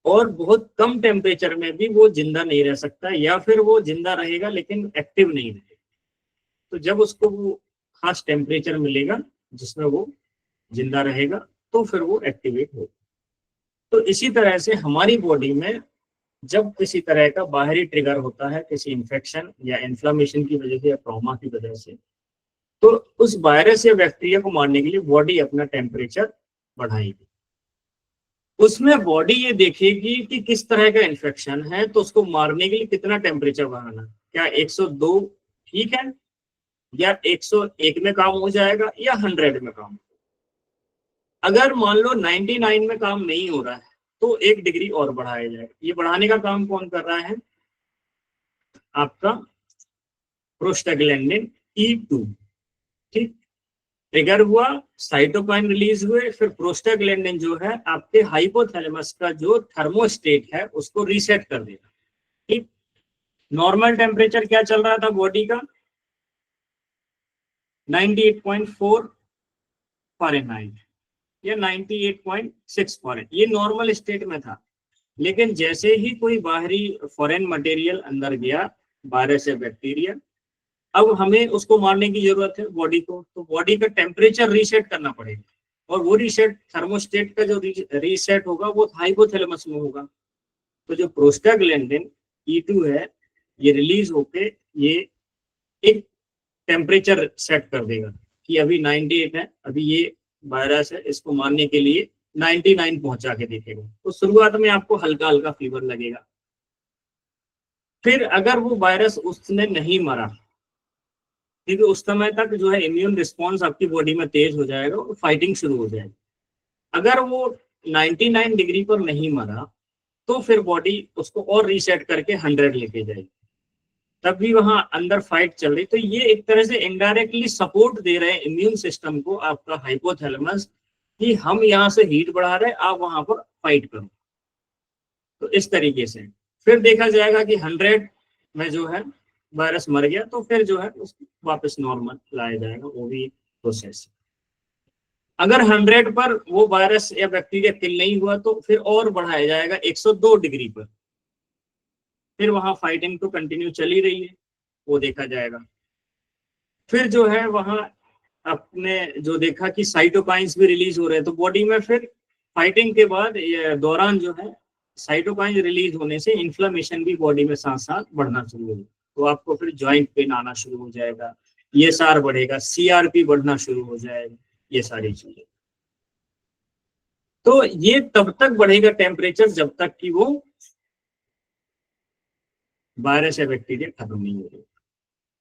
और बहुत कम टेम्परेचर में भी वो जिंदा नहीं रह सकता, या फिर वो जिंदा रहेगा लेकिन एक्टिव नहीं रहेगा। तो जब उसको वो खास टेम्परेचर मिलेगा जिसमें वो जिंदा रहेगा, तो फिर वो एक्टिवेट होगा। तो इसी तरह से हमारी बॉडी में जब किसी तरह का बाहरी ट्रिगर होता है, किसी इन्फेक्शन या इन्फ्लामेशन की वजह से या ट्रॉमा की वजह से, तो उस वायरस या बैक्टीरिया को मारने के लिए बॉडी अपना टेम्परेचर बढ़ाएगी। उसमें बॉडी ये देखेगी कि किस तरह का इन्फेक्शन है, तो उसको मारने के लिए कितना टेम्परेचर बढ़ाना, क्या 102 ठीक है, या 101 में काम हो जाएगा, या 100 में काम। अगर मान लो 99 में काम नहीं हो रहा है तो 1 डिग्री और बढ़ाया जाएगा। ये बढ़ाने का काम कौन कर रहा है? आपका प्रोस्टाग्लैंडिन E2, ठीक। ट्रिगर हुआ, साइटोकाइन रिलीज हुए, फिर प्रोस्टाग्लैंडिन जो है आपके हाइपोथैलेमस का जो थर्मोस्टेट है उसको रीसेट कर देगा, ठीक। नॉर्मल टेम्परेचर क्या चल रहा था बॉडी का? 98.4 फ़ारेनहाइट या 98.6 फ़ारेनहाइट, ये नॉर्मल स्टेट में था। लेकिन जैसे ही कोई बाहरी फॉरेन मटेरियल अंदर गया, वायरस या बैक्टीरिया, अब हमें उसको मारने की जरूरत है बॉडी को, तो बॉडी का टेम्परेचर रीसेट करना पड़ेगा, और वो रीसेट थर्मोस्टेट का जो रीसेट होगा वो हाइपोथैलेमस में होगा। तो जो प्रोस्टाग्लैंडिन E2 है, ये रिलीज होके ये एक टेम्परेचर सेट कर देगा कि अभी 98 है, अभी ये वायरस है, इसको मारने के लिए 99 पहुंचा के देखेगा। तो शुरुआत में आपको हल्का हल्का फीवर लगेगा, फिर अगर वो वायरस उसने नहीं मरा, क्योंकि उस समय तक जो है इम्यून रिस्पॉन्स आपकी बॉडी में तेज हो जाएगा और फाइटिंग शुरू हो जाएगी। अगर वो 99 डिग्री पर नहीं मरा तो फिर बॉडी उसको और रीसेट करके 100 लेके जाएगी, तब भी वहां अंदर फाइट चल रही। तो ये एक तरह से इनडायरेक्टली सपोर्ट दे रहे हैं इम्यून सिस्टम को, आपका हाइपोथैलेमस, कि हम यहाँ से हीट बढ़ा रहे हैं, आप वहां पर फाइट करो। तो इस तरीके से फिर देखा जाएगा कि 100 में जो है वायरस मर गया, तो फिर जो है उसको वापस नॉर्मल लाया जाएगा, वो भी प्रोसेस। अगर 100 पर वो वायरस या बैक्टीरिया किल नहीं हुआ तो फिर और बढ़ाया जाएगा 102 डिग्री पर, फिर वहां फाइटिंग तो कंटिन्यू चली रही है, वो देखा जाएगा। फिर जो है वहां अपने जो देखा कि साइटोकाइंस भी रिलीज हो रहे हैं, तो बॉडी में फिर फाइटिंग के बाद दौरान जो है साइटोकाइंस रिलीज होने से इन्फ्लेमेशन भी बॉडी में साथ साथ बढ़ना शुरू होगा। तो आपको फिर जॉइंट पेन आना शुरू हो जाएगा, ESR बढ़ेगा, CRP बढ़ना शुरू हो जाएगा, ये सारी चीजें। तो ये तब तक बढ़ेगा टेम्परेचर जब तक कि वो वायरस या बैक्टीरिया खत्म नहीं हो रही,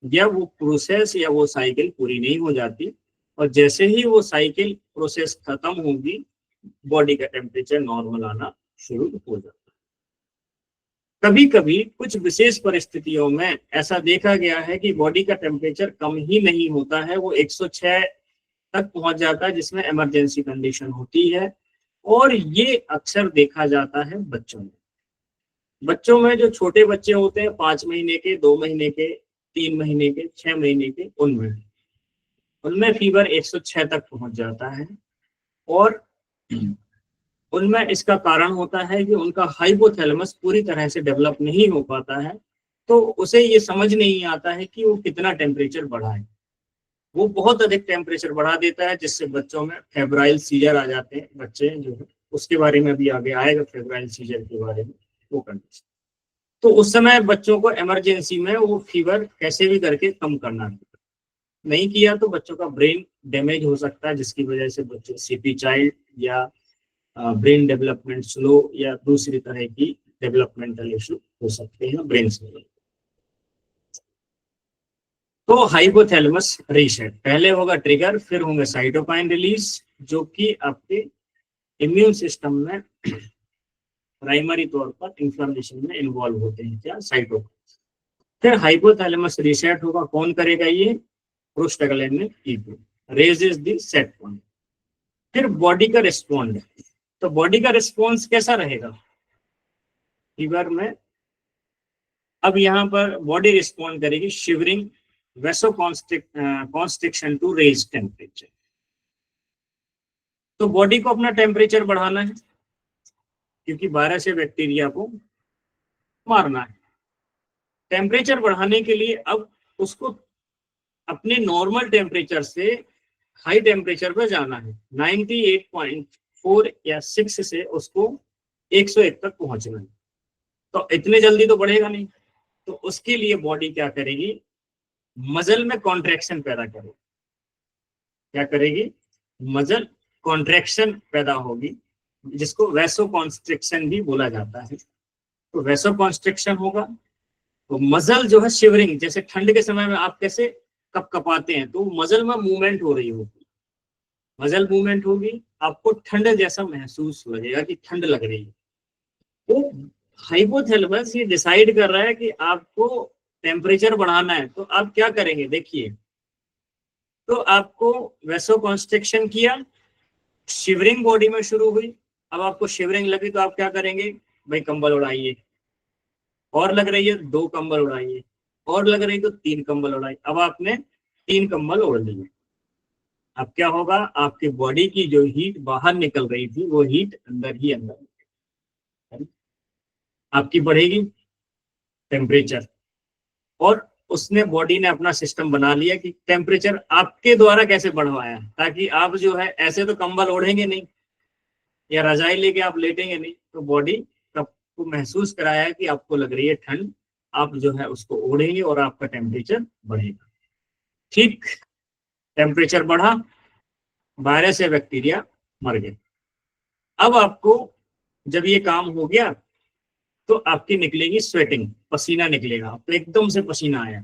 या वो प्रोसेस या वो साइकिल पूरी नहीं हो जाती। और जैसे ही वो साइकिल प्रोसेस खत्म होगी, बॉडी का टेम्परेचर नॉर्मल आना शुरू हो जाता है। कभी कभी कुछ विशेष परिस्थितियों में ऐसा देखा गया है कि बॉडी का टेम्परेचर कम ही नहीं होता है, वो 106 तक पहुंच जाता है, जिसमें इमरजेंसी कंडीशन होती है। और ये अक्सर देखा जाता है बच्चों में। बच्चों में जो छोटे बच्चे होते हैं 5 महीने के, 2 महीने के, 3 महीने के, 6 महीने के, उनमें उनमें फीवर 106 तक पहुंच जाता है। और उनमें इसका कारण होता है कि उनका हाइपोथैलेमस पूरी तरह से डेवलप नहीं हो पाता है, तो उसे ये समझ नहीं आता है कि वो कितना टेम्परेचर बढ़ाए। वो बहुत अधिक टेम्परेचर बढ़ा देता है, जिससे बच्चों में फेब्राइल सीजर आ जाते हैं। बच्चे जो है उसके बारे में भी आगे आएगा, फेब्राइल सीजर के बारे में वो कंडीशन। तो उस समय बच्चों को इमरजेंसी में वो फीवर कैसे भी करके कम करना है। नहीं किया तो बच्चों का ब्रेन डैमेज हो सकता है, जिसकी वजह से बच्चे सीपी चाइल्ड या ब्रेन डेवलपमेंट स्लो या दूसरी तरह की डेवलपमेंटल इशू हो सकते हैं ब्रेन से। तो हाइपोथैलेमस रीसेट पहले होगा ट्रिगर, फिर होंगे साइटोकाइन रिलीज, जो कि आपके इम्यून सिस्टम में प्राइमरी तौर पर इंफ्लेमेशन में इन्वॉल्व होते हैं, क्या साइटोकाइन। फिर हाइपोथैलेमस रीसेट होगा, कौन करेगा ये, prostaglandin E2 raises the set point. फिर बॉडी का रिस्पॉन्ड, तो बॉडी का रिस्पॉन्स कैसा रहेगा फीवर में। अब यहाँ पर बॉडी रिस्पॉन्ड करेगी shivering, vasoconstriction to raise temperature. तो बॉडी को अपना टेम्परेचर बढ़ाना है, क्योंकि वायरस या बैक्टीरिया को मारना है। टेम्परेचर बढ़ाने के लिए अब उसको अपने नॉर्मल टेम्परेचर से हाई टेम्परेचर पर जाना है। 98.4 या 6 से उसको 101 तक पहुंचना है। तो इतने जल्दी तो बढ़ेगा नहीं, तो उसके लिए बॉडी क्या करेगी, मजल में कॉन्ट्रैक्शन पैदा करेगी। क्या करेगी, मजल कॉन्ट्रैक्शन पैदा होगी, जिसको वैसो कॉन्स्ट्रिक्शन भी बोला जाता है। तो वैसो कॉन्स्ट्रिक्शन होगा तो मजल जो है शिवरिंग, जैसे ठंड के समय में आप कैसे कपकपाते हैं, तो मजल में मूवमेंट हो रही होगी, मजल मूवमेंट होगी, आपको ठंड जैसा महसूस लगेगा कि ठंड लग रही है। तो हाइपोथैलेमस ये डिसाइड कर रहा है कि आपको टेम्परेचर बढ़ाना है, तो आप क्या करेंगे देखिए। तो आपको वैसो कॉन्स्ट्रिक्शन किया, शिवरिंग बॉडी में शुरू हुई। अब आपको शिवरिंग लगी तो आप क्या करेंगे, भाई कंबल उड़ाइए, और लग रही है 2 कंबल उड़ाइए, और लग रही तो 3 कंबल उड़ाइए। अब आपने 3 कंबल ओढ़ लिए। अब क्या होगा, आपकी बॉडी की जो हीट बाहर निकल रही थी वो हीट अंदर ही अंदर आपकी बढ़ेगी टेम्परेचर। और उसने बॉडी ने अपना सिस्टम बना लिया कि टेम्परेचर आपके द्वारा कैसे बढ़वाया, ताकि आप जो है ऐसे तो कंबल ओढ़ेंगे नहीं या रजाई लेके आप लेटेंगे नहीं, तो बॉडी को महसूस कराया कि आपको लग रही है ठंड, आप जो है उसको ओढ़ेंगे और आपका टेम्परेचर बढ़ेगा। ठीक, टेम्परेचर बढ़ा, वायरस या बैक्टीरिया मर गए। अब आपको जब ये काम हो गया तो आपकी निकलेगी स्वेटिंग, पसीना निकलेगा। तो एकदम से पसीना आया,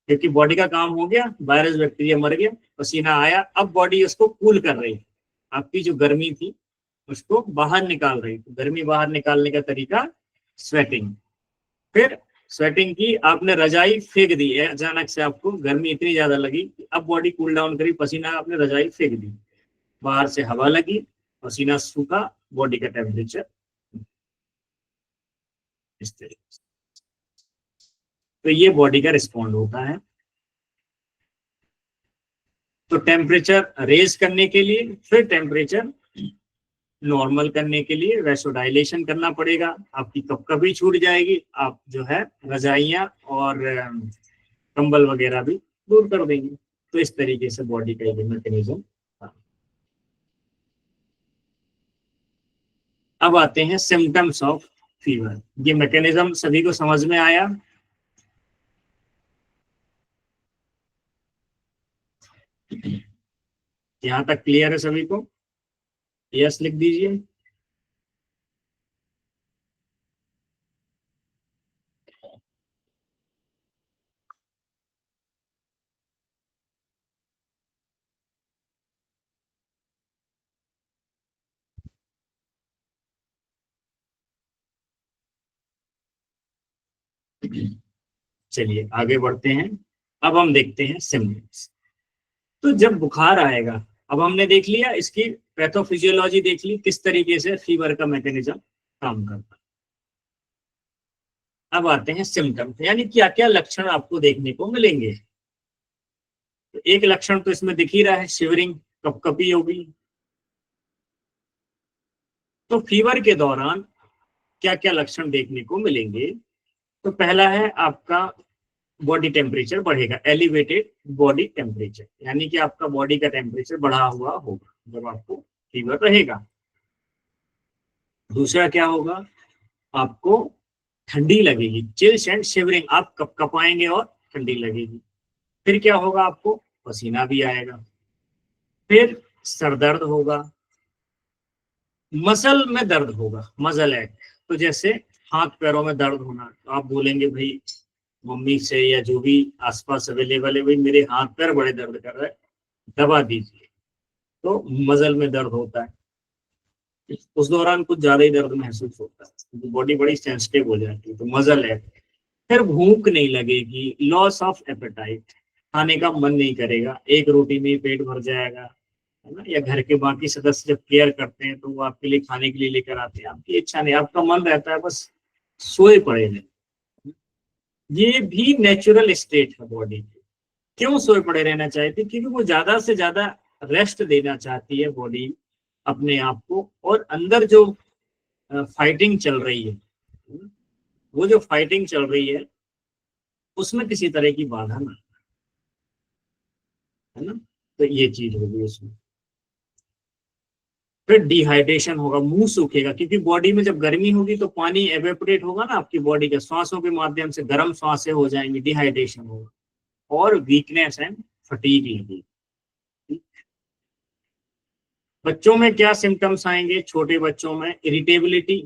क्योंकि बॉडी का काम हो गया, वायरस बैक्टीरिया मर गया, पसीना आया। अब बॉडी उसको कूल कर रही है, आपकी जो गर्मी थी उसको बाहर निकाल रही थी। गर्मी बाहर निकालने का तरीका स्वेटिंग। फिर स्वेटिंग की, आपने रजाई फेंक दी है, अचानक से आपको गर्मी इतनी ज्यादा लगी कि अब बॉडी कूल डाउन करी, पसीना, आपने रजाई फेंक दी, बाहर से हवा लगी, पसीना सूखा, बॉडी का टेम्परेचर इस तरीके से। तो ये बॉडी का रिस्पॉन्ड होता है। तो टेम्परेचर रेज करने के लिए, फिर टेम्परेचर नॉर्मल करने के लिए वैसोडाइलेशन करना पड़ेगा। आपकी कभी छूट जाएगी, आप जो है रजाइयाँ और कंबल वगैरह भी दूर कर देंगे। तो इस तरीके से बॉडी का ये मैकेनिज्म। अब आते हैं सिम्टम्स ऑफ फीवर। ये मैकेनिज्म सभी को समझ में आया। यहाँ तक क्लियर है सभी को, यस लिख दीजिए। चलिए आगे बढ़ते हैं। अब हम देखते हैं सिम्टम्स। तो जब बुखार आएगा अब हमने देख लिया इसकी पैथोफिजियोलॉजी, देख ली किस तरीके से फीवर का मैकेनिज्म काम करता है। अब आते हैं सिम्टम्स, यानी क्या क्या लक्षण आपको देखने को मिलेंगे। तो एक लक्षण तो इसमें दिख ही रहा है, शिवरिंग, कपकपी होगी। तो फीवर के दौरान क्या क्या लक्षण देखने को मिलेंगे। तो पहला है आपका बॉडी टेम्परेचर बढ़ेगा, एलिवेटेड बॉडी टेम्परेचर, यानी कि आपका बॉडी का टेम्परेचर बढ़ा हुआ होगा जब आपको फीवर रहेगा। दूसरा क्या होगा, आपको ठंडी लगेगी, चिल्स एंड शिवरिंग, आप कपकपाएंगे और ठंडी लगेगी। फिर क्या होगा, आपको पसीना भी आएगा। फिर सर दर्द होगा, मसल में दर्द होगा, मसल है तो जैसे हाथ पैरों में दर्द होना, तो आप बोलेंगे भाई मम्मी से या जो भी आसपास अवेलेबल है, भाई मेरे हाथ पैर बड़े दर्द कर रहे हैं, दबा दीजिए। तो मसल में दर्द होता है, उस दौरान कुछ ज्यादा ही दर्द महसूस होता है क्योंकि बॉडी बड़ी सेंसिटिव हो जाती है, तो मसल है। फिर भूख नहीं लगेगी, लॉस ऑफ एपेटाइट, खाने का मन नहीं करेगा, एक रोटी में ही पेट भर जाएगा, है ना। या घर के बाकी सदस्य जब केयर करते हैं तो वो आपके लिए खाने के लिए लेकर आते हैं, आपकी इच्छा नहीं, आपका मन रहता है बस सोए पड़े हैं। ये भी नेचुरल स्टेट है बॉडी की। क्यों सोए पड़े रहना चाहती, क्योंकि वो ज्यादा से ज्यादा रेस्ट देना चाहती है बॉडी अपने आप को, और अंदर जो फाइटिंग चल रही है, वो जो फाइटिंग चल रही है उसमें किसी तरह की बाधा ना, है ना। तो ये चीज होगी उसमें। फिर डिहाइड्रेशन होगा, मुंह सूखेगा, क्योंकि बॉडी में जब गर्मी होगी तो पानी एवेपोरेट होगा ना आपकी बॉडी के, श्वासों के माध्यम से गर्म श्वासें हो जाएंगी, डिहाइड्रेशन होगा। और वीकनेस एंड फटीग लगेगी। बच्चों में क्या सिम्टम्स आएंगे, छोटे बच्चों में इरिटेबिलिटी,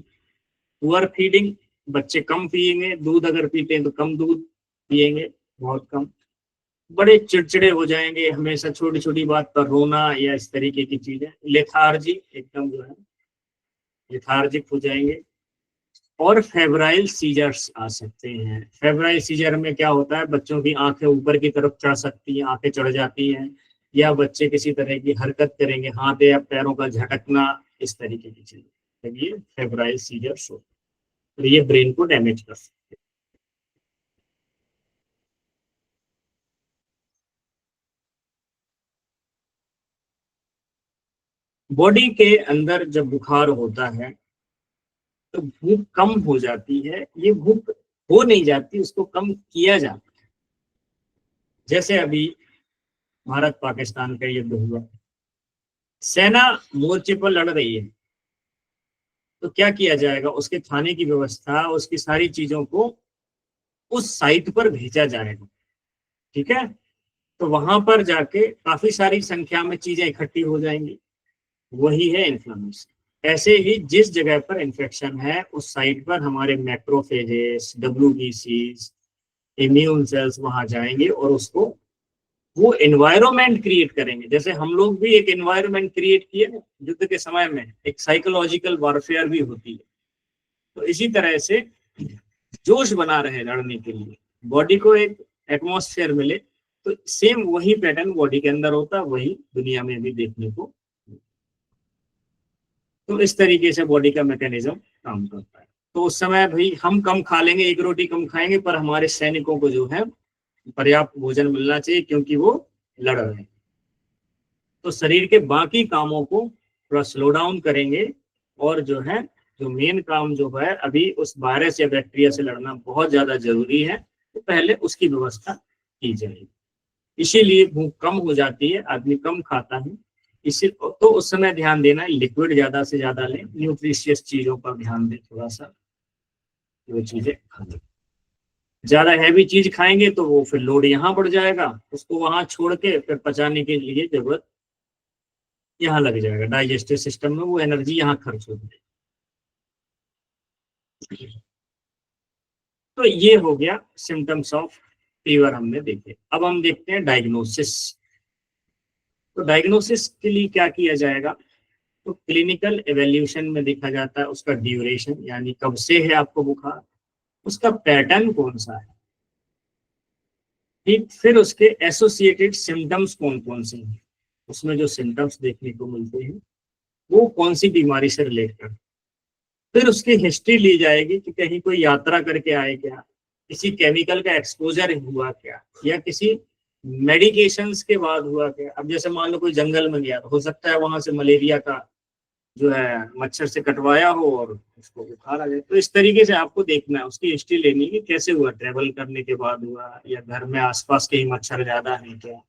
पुअर फीडिंग, बच्चे कम पिएंगे दूध, अगर पीते हैं तो कम दूध पिएंगे, बहुत कम। बड़े चिड़चिड़े हो जाएंगे, हमेशा छोटी छोटी बात पर रोना या इस तरीके की चीजें। लेथार्जी, एकदम जो है लेथार्जिक हो जाएंगे। और फेब्राइल सीजर्स आ सकते हैं। फेब्राइल सीजर में क्या होता है, बच्चों की आंखें ऊपर की तरफ चढ़ सकती हैं, आंखें चढ़ जाती हैं, या बच्चे किसी तरह की हरकत करेंगे, हाथ या पैरों का झटकना, इस तरीके की चीजें, ये फेब्राइल सीजर्स हो, तो ये ब्रेन को डैमेज कर सकते हैं। बॉडी के अंदर जब बुखार होता है तो भूख कम हो जाती है, ये भूख हो नहीं जाती, उसको कम किया जाता है। जैसे अभी भारत पाकिस्तान का युद्ध हुआ, सेना मोर्चे पर लड़ रही है, तो क्या किया जाएगा, उसके खाने की व्यवस्था, उसकी सारी चीजों को उस साइट पर भेजा जाएगा, ठीक है। तो वहां पर जाके काफी सारी संख्या में चीजें इकट्ठी हो जाएंगी, वही है इन्फ्लेमेशन। ऐसे ही जिस जगह पर इन्फेक्शन है उस साइट पर हमारे मैक्रोफेजेस, WBCs, इम्यून सेल्स वहां जाएंगे और उसको वो एनवायरमेंट क्रिएट करेंगे। जैसे हम लोग भी एक एनवायरमेंट क्रिएट किए ना युद्ध के समय में, एक साइकोलॉजिकल वॉरफेयर भी होती है, तो इसी तरह से जोश बना रहे लड़ने के लिए, बॉडी को एक एटमॉस्फेयर मिले, तो सेम वही पैटर्न बॉडी के अंदर होता है, वही दुनिया में भी देखने को। तो इस तरीके से बॉडी का मैकेनिज्म काम करता है। तो उस समय भाई हम कम खा लेंगे, एक रोटी कम खाएंगे, पर हमारे सैनिकों को जो है पर्याप्त भोजन मिलना चाहिए, क्योंकि वो लड़ रहे हैं। तो शरीर के बाकी कामों को थोड़ा स्लो डाउन करेंगे, और जो है जो मेन काम जो है अभी उस वायरस या बैक्टीरिया से लड़ना बहुत ज्यादा जरूरी है, तो पहले उसकी व्यवस्था की जाएगी। इसीलिए भूख कम हो जाती है, आदमी कम खाता है। इसी तो उस समय ध्यान देना, लिक्विड ज्यादा से ज्यादा लें, न्यूट्रिशियस चीजों पर ध्यान दें थोड़ा सा, वो चीजें खाएं। ज्यादा हैवी चीज खाएंगे तो वो फिर लोड यहाँ बढ़ जाएगा, उसको वहां छोड़ के फिर पचाने के लिए जरूरत यहाँ लग जाएगा, डाइजेस्टिव सिस्टम में वो एनर्जी यहाँ खर्च हो जाएगी। तो ये हो गया सिम्टम्स ऑफ फीवर हमने देखे। अब हम देखते हैं डायग्नोसिस। तो डायग्नोसिस के लिए क्या किया जाएगा, तो क्लिनिकल एवेल्यूशन में देखा जाता है उसका ड्यूरेशन, यानी कब से है आपको बुखार, उसका पैटर्न कौन सा है, ठीक, फिर उसके एसोसिएटेड सिम्टम्स कौन कौन से हैं, उसमें जो सिम्टम्स देखने को मिलते हैं वो कौन सी बीमारी से रिलेटेड। फिर उसकी हिस्ट्री ली जाएगी कि कहीं कोई यात्रा करके आए क्या, किसी केमिकल का एक्सपोजर हुआ क्या, या किसी मेडिकेशंस के बाद हुआ क्या। अब जैसे मान लो कोई जंगल में गया, तो हो सकता है वहां से मलेरिया का जो है मच्छर से कटवाया हो और उसको बुखार आ जाए। तो इस तरीके से आपको देखना है, उसकी हिस्ट्री लेनी है कि कैसे हुआ, ट्रेवल करने के बाद हुआ या घर में आसपास कहीं मच्छर ज्यादा है क्या,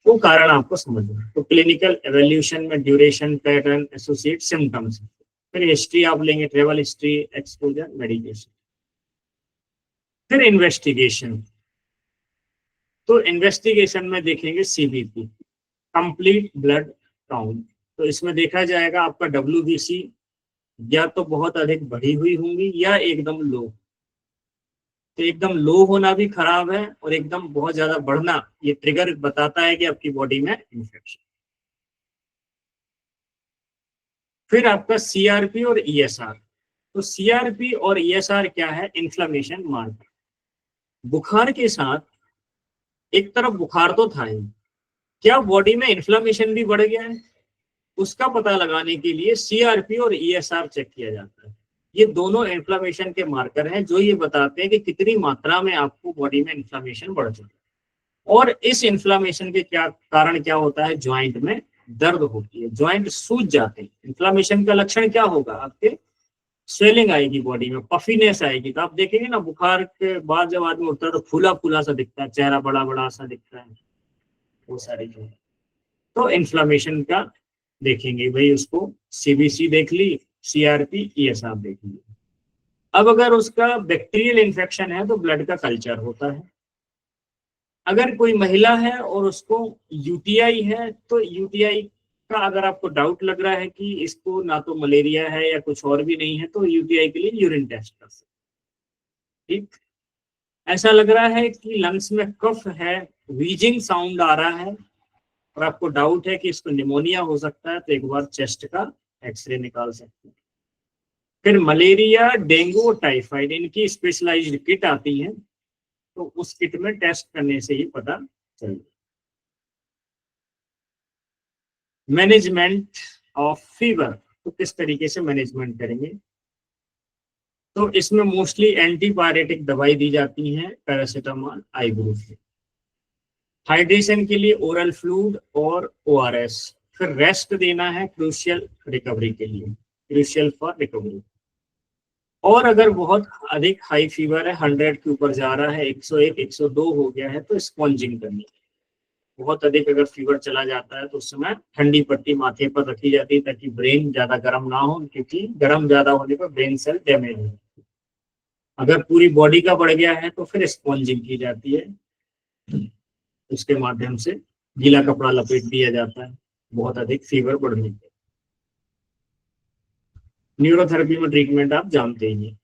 वो कारण आपको समझना है। तो क्लिनिकल एवोल्यूशन में ड्यूरेशन, पैटर्न, एसोसिएट, सिम्टम्स, फिर हिस्ट्री आप लेंगे, ट्रेवल हिस्ट्री, एक्सपोजर, मेडिकेशन। फिर इन्वेस्टिगेशन, तो इन्वेस्टिगेशन में देखेंगे सीबीपी, कंप्लीट ब्लड काउंट। तो इसमें देखा जाएगा आपका WBC या तो बहुत अधिक बढ़ी हुई होंगी या एकदम लो। तो एकदम लो होना भी खराब है और एकदम बहुत ज्यादा बढ़ना ये ट्रिगर बताता है कि आपकी बॉडी में इन्फेक्शन। फिर आपका CRP और ESR। तो CRP और ESR क्या है, इन्फ्लेमेशन मार्कर। बुखार के साथ एक तरफ बुखार तो था ही, क्या बॉडी में इन्फ्लेमेशन भी बढ़ गया है, उसका पता लगाने के लिए CRP और ESR चेक किया जाता है। ये दोनों इन्फ्लेमेशन के मार्कर हैं जो ये बताते हैं कि कितनी मात्रा में आपको बॉडी में इन्फ्लेमेशन बढ़ चुका है। और इस इन्फ्लेमेशन के क्या कारण क्या होता है, ज्वाइंट में दर्द होती है, ज्वाइंट सूज जाते हैं। इन्फ्लेमेशन का लक्षण क्या होगा, आपके स्वेलिंग आएगी बॉडी में, पफीनेस आएगी। तो आप देखेंगे ना बुखार के बाद जब आदमी उठता है तो फूला फूला सा दिखता है, चेहरा बड़ा बड़ा सा दिखता है, वो सारी चीजें। तो इन्फ्लेमेशन का देखेंगे भाई, उसको CBC देख ली, CRP, ESR देख ली। अब अगर उसका बैक्टीरियल इन्फेक्शन है तो ब्लड का कल्चर होता है। अगर कोई महिला है और उसको UTI है तो UTI का अगर आपको डाउट लग रहा है कि इसको ना तो मलेरिया है या कुछ और भी नहीं है, तो UTI के लिए यूरिन टेस्ट कर सकते। ठीक, ऐसा लग रहा है कि लंग्स में कफ है, वीजिंग साउंड आ रहा है और आपको डाउट है कि इसको निमोनिया हो सकता है, तो एक बार चेस्ट का एक्सरे निकाल सकते हैं। फिर मलेरिया, डेंगू, टाइफाइड, इनकी स्पेशलाइज्ड किट आती है, तो उस किट में टेस्ट करने से ही पता चलेगा। मैनेजमेंट ऑफ फीवर, तो किस तरीके से मैनेजमेंट करेंगे, तो इसमें मोस्टली एंटीबायोटिक दवाई दी जाती है, पैरासीटामोल, आइबुप्रोफेन। हाइड्रेशन के लिए ओरल फ्लूइड और ORS। फिर रेस्ट देना है क्रूशियल रिकवरी के लिए, क्रूशियल फॉर रिकवरी। और अगर बहुत अधिक हाई फीवर है, 100 के ऊपर जा रहा है, 101, 102 हो गया है, तो स्पॉन्जिंग करनी है। बहुत अधिक अगर फीवर चला जाता है तो उस समय ठंडी पट्टी माथे पर रखी जाती है ताकि ब्रेन ज्यादा गर्म ना हो, क्योंकि गर्म ज्यादा होने पर ब्रेन सेल डैमेज हो। अगर पूरी बॉडी का बढ़ गया है तो फिर स्पॉन्जिंग की जाती है, उसके माध्यम से गीला कपड़ा लपेट दिया जाता है बहुत अधिक फीवर बढ़ने पे। न्यूरोथेरेपी में ट्रीटमेंट आप जानते ही हैं।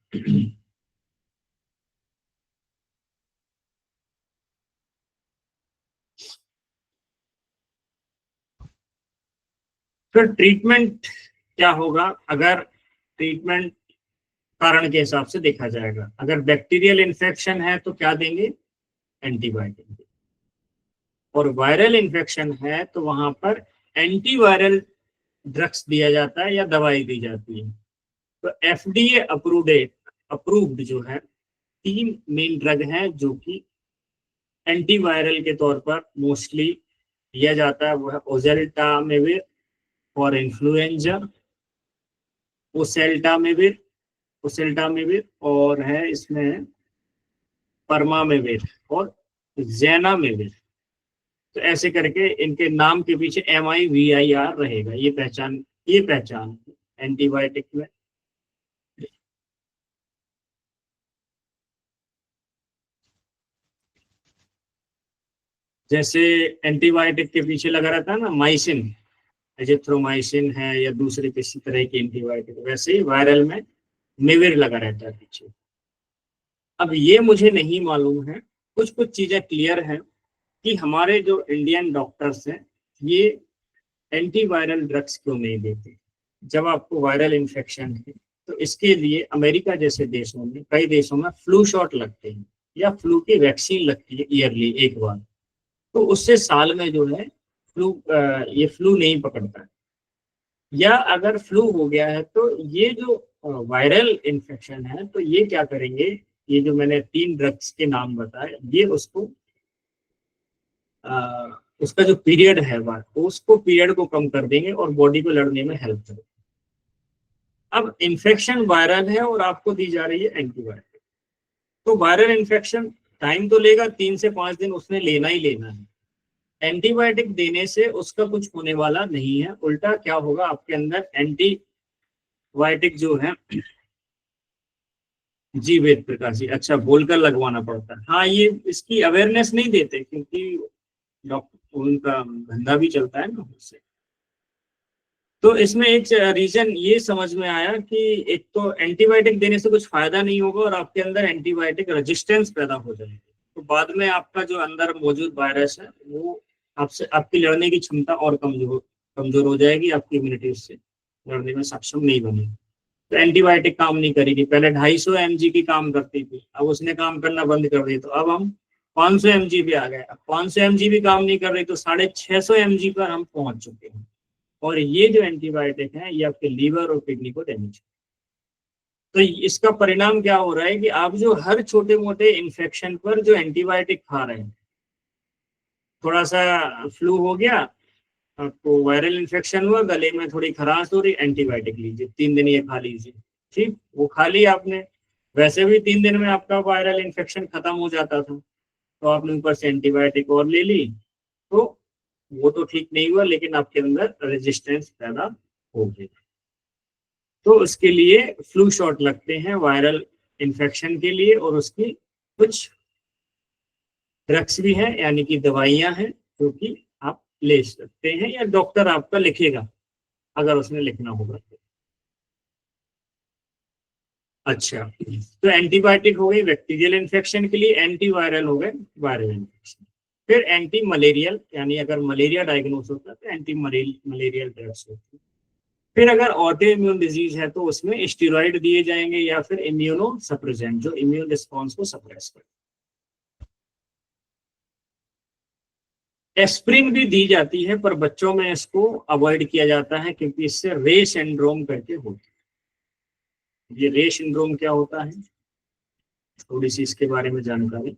फिर ट्रीटमेंट क्या होगा, अगर ट्रीटमेंट कारण के हिसाब से देखा जाएगा। अगर बैक्टीरियल इन्फेक्शन है तो क्या देंगे, एंटीबायोटिक। और वायरल इन्फेक्शन है तो वहां पर एंटीवायरल ड्रग्स दिया जाता है या दवाई दी जाती है। तो FDA अप्रूव्ड जो है 3 मेन ड्रग हैं जो कि एंटीवायरल के तौर पर मोस्टली दिया जाता है। वो है ओसेल्टामेविर फॉर इन्फ्लुएंजा, ओसेल्टामेविर और है इसमें परमामेविर और ज़ैनामेविर। तो ऐसे करके इनके नाम के पीछे MIVIR रहेगा, ये पहचान एंटीबायोटिक में। जैसे एंटीबायोटिक के पीछे लगा रहता है ना माइसिन, एजिथ्रोमाइसिन है या दूसरे किसी तरह की एंटीबायोटिक, वैसे ही वायरल में मेविर लगा रहता है पीछे। अब ये मुझे नहीं मालूम है, कुछ कुछ चीजें क्लियर हैं कि हमारे जो इंडियन डॉक्टर्स हैं ये एंटीवायरल ड्रग्स क्यों नहीं देते। जब आपको वायरल इन्फेक्शन है तो इसके लिए अमेरिका जैसे देशों में, कई देशों में फ्लू शॉट लगते हैं या फ्लू की वैक्सीन लगती है ईयरली एक बार। तो उससे साल में जो है ये फ्लू नहीं पकड़ता है, या अगर फ्लू हो गया है तो ये जो वायरल इन्फेक्शन है तो ये क्या करेंगे, ये जो मैंने 3 ड्रग्स के नाम बताए ये उसको उसका जो पीरियड है उसको पीरियड को कम कर देंगे और बॉडी को लड़ने में हेल्प करेंगे। अब इन्फेक्शन वायरल है और आपको दी जा रही है एंटीबायोटिक, तो वायरल इन्फेक्शन टाइम तो लेगा, 3 से 5 दिन उसने लेना ही लेना है। एंटीबायोटिक देने से उसका कुछ होने वाला नहीं है, उल्टा क्या होगा आपके अंदर एंटीबायोटिक जो है। जी वेद प्रकाश जी, अच्छा बोलकर लगवाना पड़ता है। हाँ, ये इसकी अवेयरनेस नहीं देते क्योंकि डॉक्टर उनका धंधा भी चलता है ना उससे। तो इसमें एक रीजन ये समझ में आया कि एक तो एंटीबायोटिक देने से कुछ फायदा नहीं होगा और आपके अंदर एंटीबायोटिक रेजिस्टेंस पैदा हो जाएगी, तो बाद में आपका जो अंदर मौजूद वायरस है वो आपसे आपकी लड़ने की क्षमता और कमजोर हो जाएगी, आपकी इम्यूनिटी उससे लड़ने में सक्षम नहीं बनेगी। तो एंटीबायोटिक काम नहीं करेगी। पहले 250 mg की काम करती थी, अब उसने काम करना बंद कर दी, तो अब हम 500 mg पे आ गए। अब 500 mg भी काम नहीं कर रही तो 650 mg पर हम पहुंच चुके हैं। और ये जो एंटीबायोटिक है ये आपके लीवर और किडनी को डैमेज, तो इसका परिणाम क्या हो रहा है कि आप जो हर छोटे मोटे इन्फेक्शन पर जो एंटीबायोटिक खा रहे हैं, थोड़ा सा फ्लू हो गया, आपको वायरल इन्फेक्शन हुआ, गले में थोड़ी खराश हो रही, एंटीबायोटिक लीजिए, 3 दिन ये खा लीजिए, ठीक, वो खा लिया आपने। वैसे भी 3 दिन में आपका वायरल इन्फेक्शन खत्म हो जाता था, तो आपने ऊपर से एंटीबायोटिक और ले ली, तो वो तो ठीक नहीं हुआ, लेकिन आपके अंदर रेजिस्टेंस पैदा हो गई। तो उसके लिए फ्लू शॉट लगते हैं वायरल इन्फेक्शन के लिए, और उसकी कुछ ड्रग्स भी हैं, यानी कि दवाइयां हैं जो कि आप ले सकते हैं या डॉक्टर आपका लिखेगा अगर उसने लिखना होगा तो। अच्छा, तो एंटीबायोटिक हो गई बैक्टीरियल इन्फेक्शन के लिए, एंटीवायरल हो गए वायरल इन्फेक्शन। फिर एंटी मलेरियल, यानी अगर मलेरिया डायग्नोस होता है तो एंटी मलेरियल ड्रग्स होती है। फिर अगर ऑटो इम्यून डिजीज है तो उसमें स्टेरॉइड दिए जाएंगे या फिर इम्यूनो सप्रेसेंट जो इम्यून रिस्पॉन्स को सप्रेस करे। एस्प्रिन भी दी जाती है पर बच्चों में इसको अवॉइड किया जाता है क्योंकि इससे रे सिंड्रोम करके होता है। ये रे सिंड्रोम क्या होता है, थोड़ी सी इसके बारे में जानकारी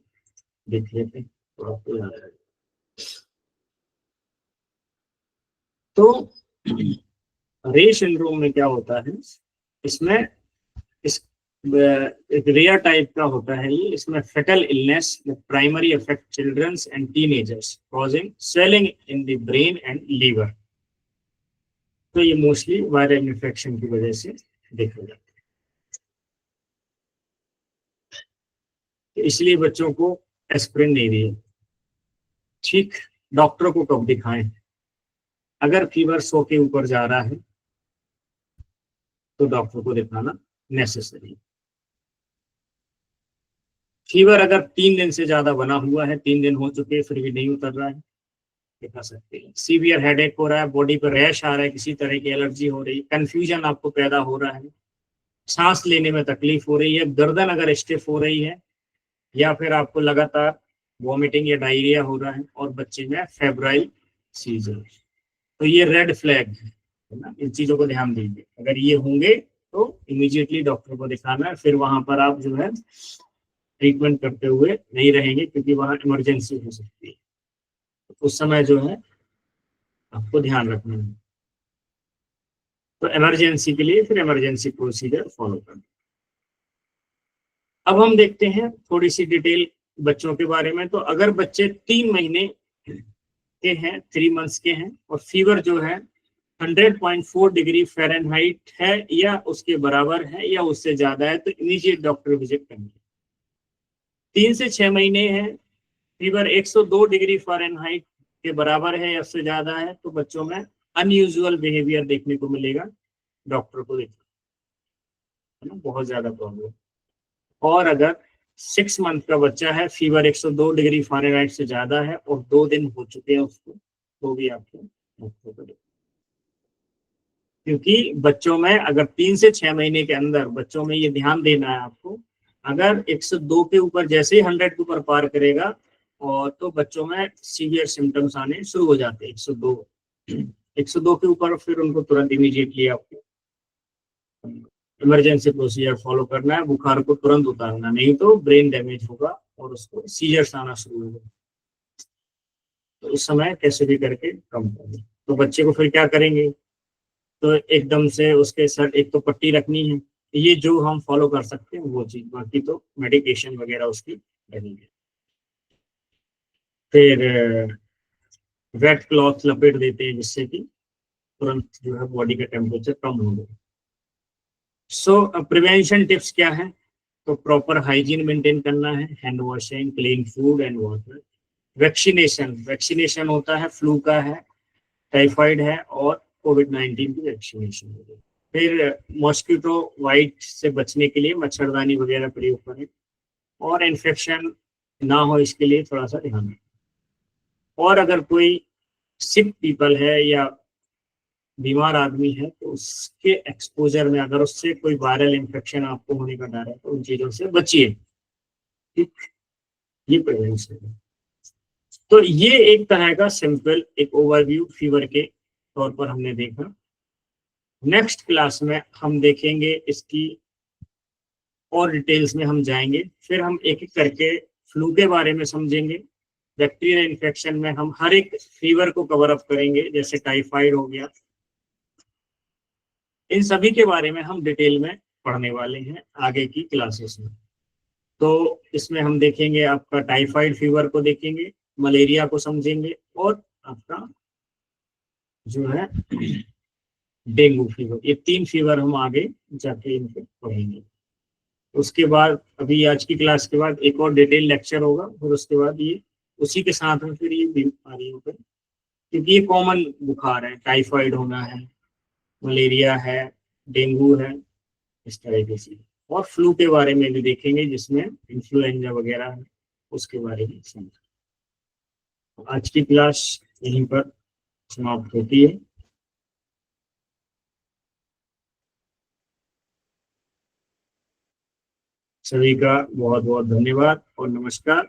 देख लेते हैं तो आपको याद आएगा। तो रे सिंड्रोम में क्या होता है, इसमें इस एक रेयर टाइप का होता है ये, इसमें fatal illness primary affect childrens and teenagers causing swelling in the brain and liver. तो ये मोस्टली वायरल इन्फेक्शन की वजह से देखा जाता है। तो इसलिए बच्चों को एस्प्रिन नहीं दिए। ठीक, डॉक्टर को कब दिखाएं, अगर फीवर 100 के ऊपर जा रहा है तो डॉक्टर को दिखाना नेसेसरी। फीवर अगर 3 दिन से ज्यादा बना हुआ है, 3 दिन हो चुके फिर भी नहीं उतर रहा है, दिखा सकते हैं। सीवियर हेडेक हो रहा है, बॉडी पर रैश आ रहा है, किसी तरह की एलर्जी हो रही है, कंफ्यूजन आपको पैदा हो रहा है, सांस लेने में तकलीफ हो रही है, गर्दन अगर स्टिफ हो रही है, या फिर आपको लगातार वॉमिटिंग या डायरिया हो रहा है, और बच्चे में फेब्राइल सीजर, तो ये रेड फ्लैग है ना। इन चीजों को ध्यान दीजिए, अगर ये होंगे तो इमीडिएटली डॉक्टर को दिखाना है। फिर वहां पर आप जो है ट्रीटमेंट करते हुए नहीं रहेंगे क्योंकि वहां इमरजेंसी हो सकती है, तो उस समय जो है आपको ध्यान रखना है। तो इमरजेंसी के लिए फिर इमरजेंसी प्रोसीजर फॉलो करना। अब हम देखते हैं थोड़ी सी डिटेल बच्चों के बारे में। तो अगर बच्चे 3 महीने के हैं, 3 मंथ्स के हैं, और फीवर जो है 100.4 डिग्री फ़ारेनहाइट है या उसके बराबर है या उससे ज्यादा है, तो इमीडिएट डॉक्टर विजिट करेंगे। 3 से 6 महीने है, फीवर 102 डिग्री फ़ारेनहाइट के बराबर है या उससे ज्यादा है, तो बच्चों में अनयूजुअल बिहेवियर देखने को मिलेगा, डॉक्टर को देखना है ना, बहुत ज्यादा प्रॉब्लम। और अगर 6 मंथ का बच्चा है, फीवर 102 डिग्री फ़ारेनहाइट से ज्यादा है और 2 दिन हो चुके हैं उसको, तो भी आपको डॉक्टर को देखना। क्योंकि बच्चों में अगर 3 से 6 महीने के अंदर बच्चों में ये ध्यान देना है आपको, अगर 102 के ऊपर जैसे ही 100 के ऊपर पार करेगा और तो बच्चों में सीवियर सिम्टम्स आने शुरू हो जाते हैं 102 के ऊपर फिर उनको तुरंत इमीडिएटली आपको इमरजेंसी प्रोसीजर फॉलो करना है, बुखार को तुरंत उतारना, नहीं तो ब्रेन डैमेज होगा और उसको सीजर्स आना शुरू होगा। तो उस समय कैसे भी करके कम करें। तो बच्चे को फिर क्या करेंगे, तो एकदम से उसके सर एक तो पट्टी रखनी है, ये जो हम फॉलो कर सकते हैं वो चीज, बाकी तो मेडिकेशन वगैरह उसकी रहेंगे। फिर वेट क्लॉथ लपेट देते हैं जिससे कि तुरंत जो है बॉडी का टेम्परेचर कम हो जाए। सो प्रिवेंशन टिप्स क्या है, तो प्रॉपर हाइजीन मेंटेन करना है, hand washing, clean food and water. Vaccination होता है, फ्लू का है, टाइफाइड है और कोविड-19 की वैक्सीनेशन है। फिर मॉस्किटो वाइट से बचने के लिए मच्छरदानी वगैरह प्रयोग करें और इन्फेक्शन ना हो इसके लिए थोड़ा सा ध्यान रखें। और अगर कोई सिक पीपल है या बीमार आदमी है तो उसके एक्सपोजर में अगर उससे कोई वायरल इन्फेक्शन आपको होने का डर है तो उन चीजों से बचिए। ठीक, ये प्रिवेंशन है। तो ये एक तरह का सिंपल एक ओवरव्यू फीवर के तौर पर हमने देखा। नेक्स्ट क्लास में हम देखेंगे इसकी और डिटेल्स में हम जाएंगे, फिर हम एक एक करके फ्लू के बारे में समझेंगे। बैक्टीरियल इन्फेक्शन में हम हर एक फीवर को कवर अप करेंगे, जैसे टाइफाइड हो गया। इन सभी के बारे में हम डिटेल में पढ़ने वाले हैं आगे की क्लासेस में। तो इसमें हम देखेंगे आपका टाइफाइड फीवर को देखेंगे, मलेरिया को समझेंगे और आपका जो है डेंगू फीवर। ये 3 फीवर हम आगे जाके इनको पढ़ेंगे। उसके बाद अभी आज की क्लास के बाद एक और डिटेल लेक्चर होगा, और उसके बाद ये उसी के साथ में फिर ये बीमारियों पर, क्योंकि ये कॉमन बुखार है, टाइफाइड होना है, मलेरिया है, डेंगू है, इस तरीके से। और फ्लू के बारे में भी देखेंगे जिसमें इन्फ्लुएंजा वगैरह है, उसके बारे में समझेंगे। आज की क्लास यहीं पर समाप्त होती है। सभी का बहुत बहुत धन्यवाद और नमस्कार।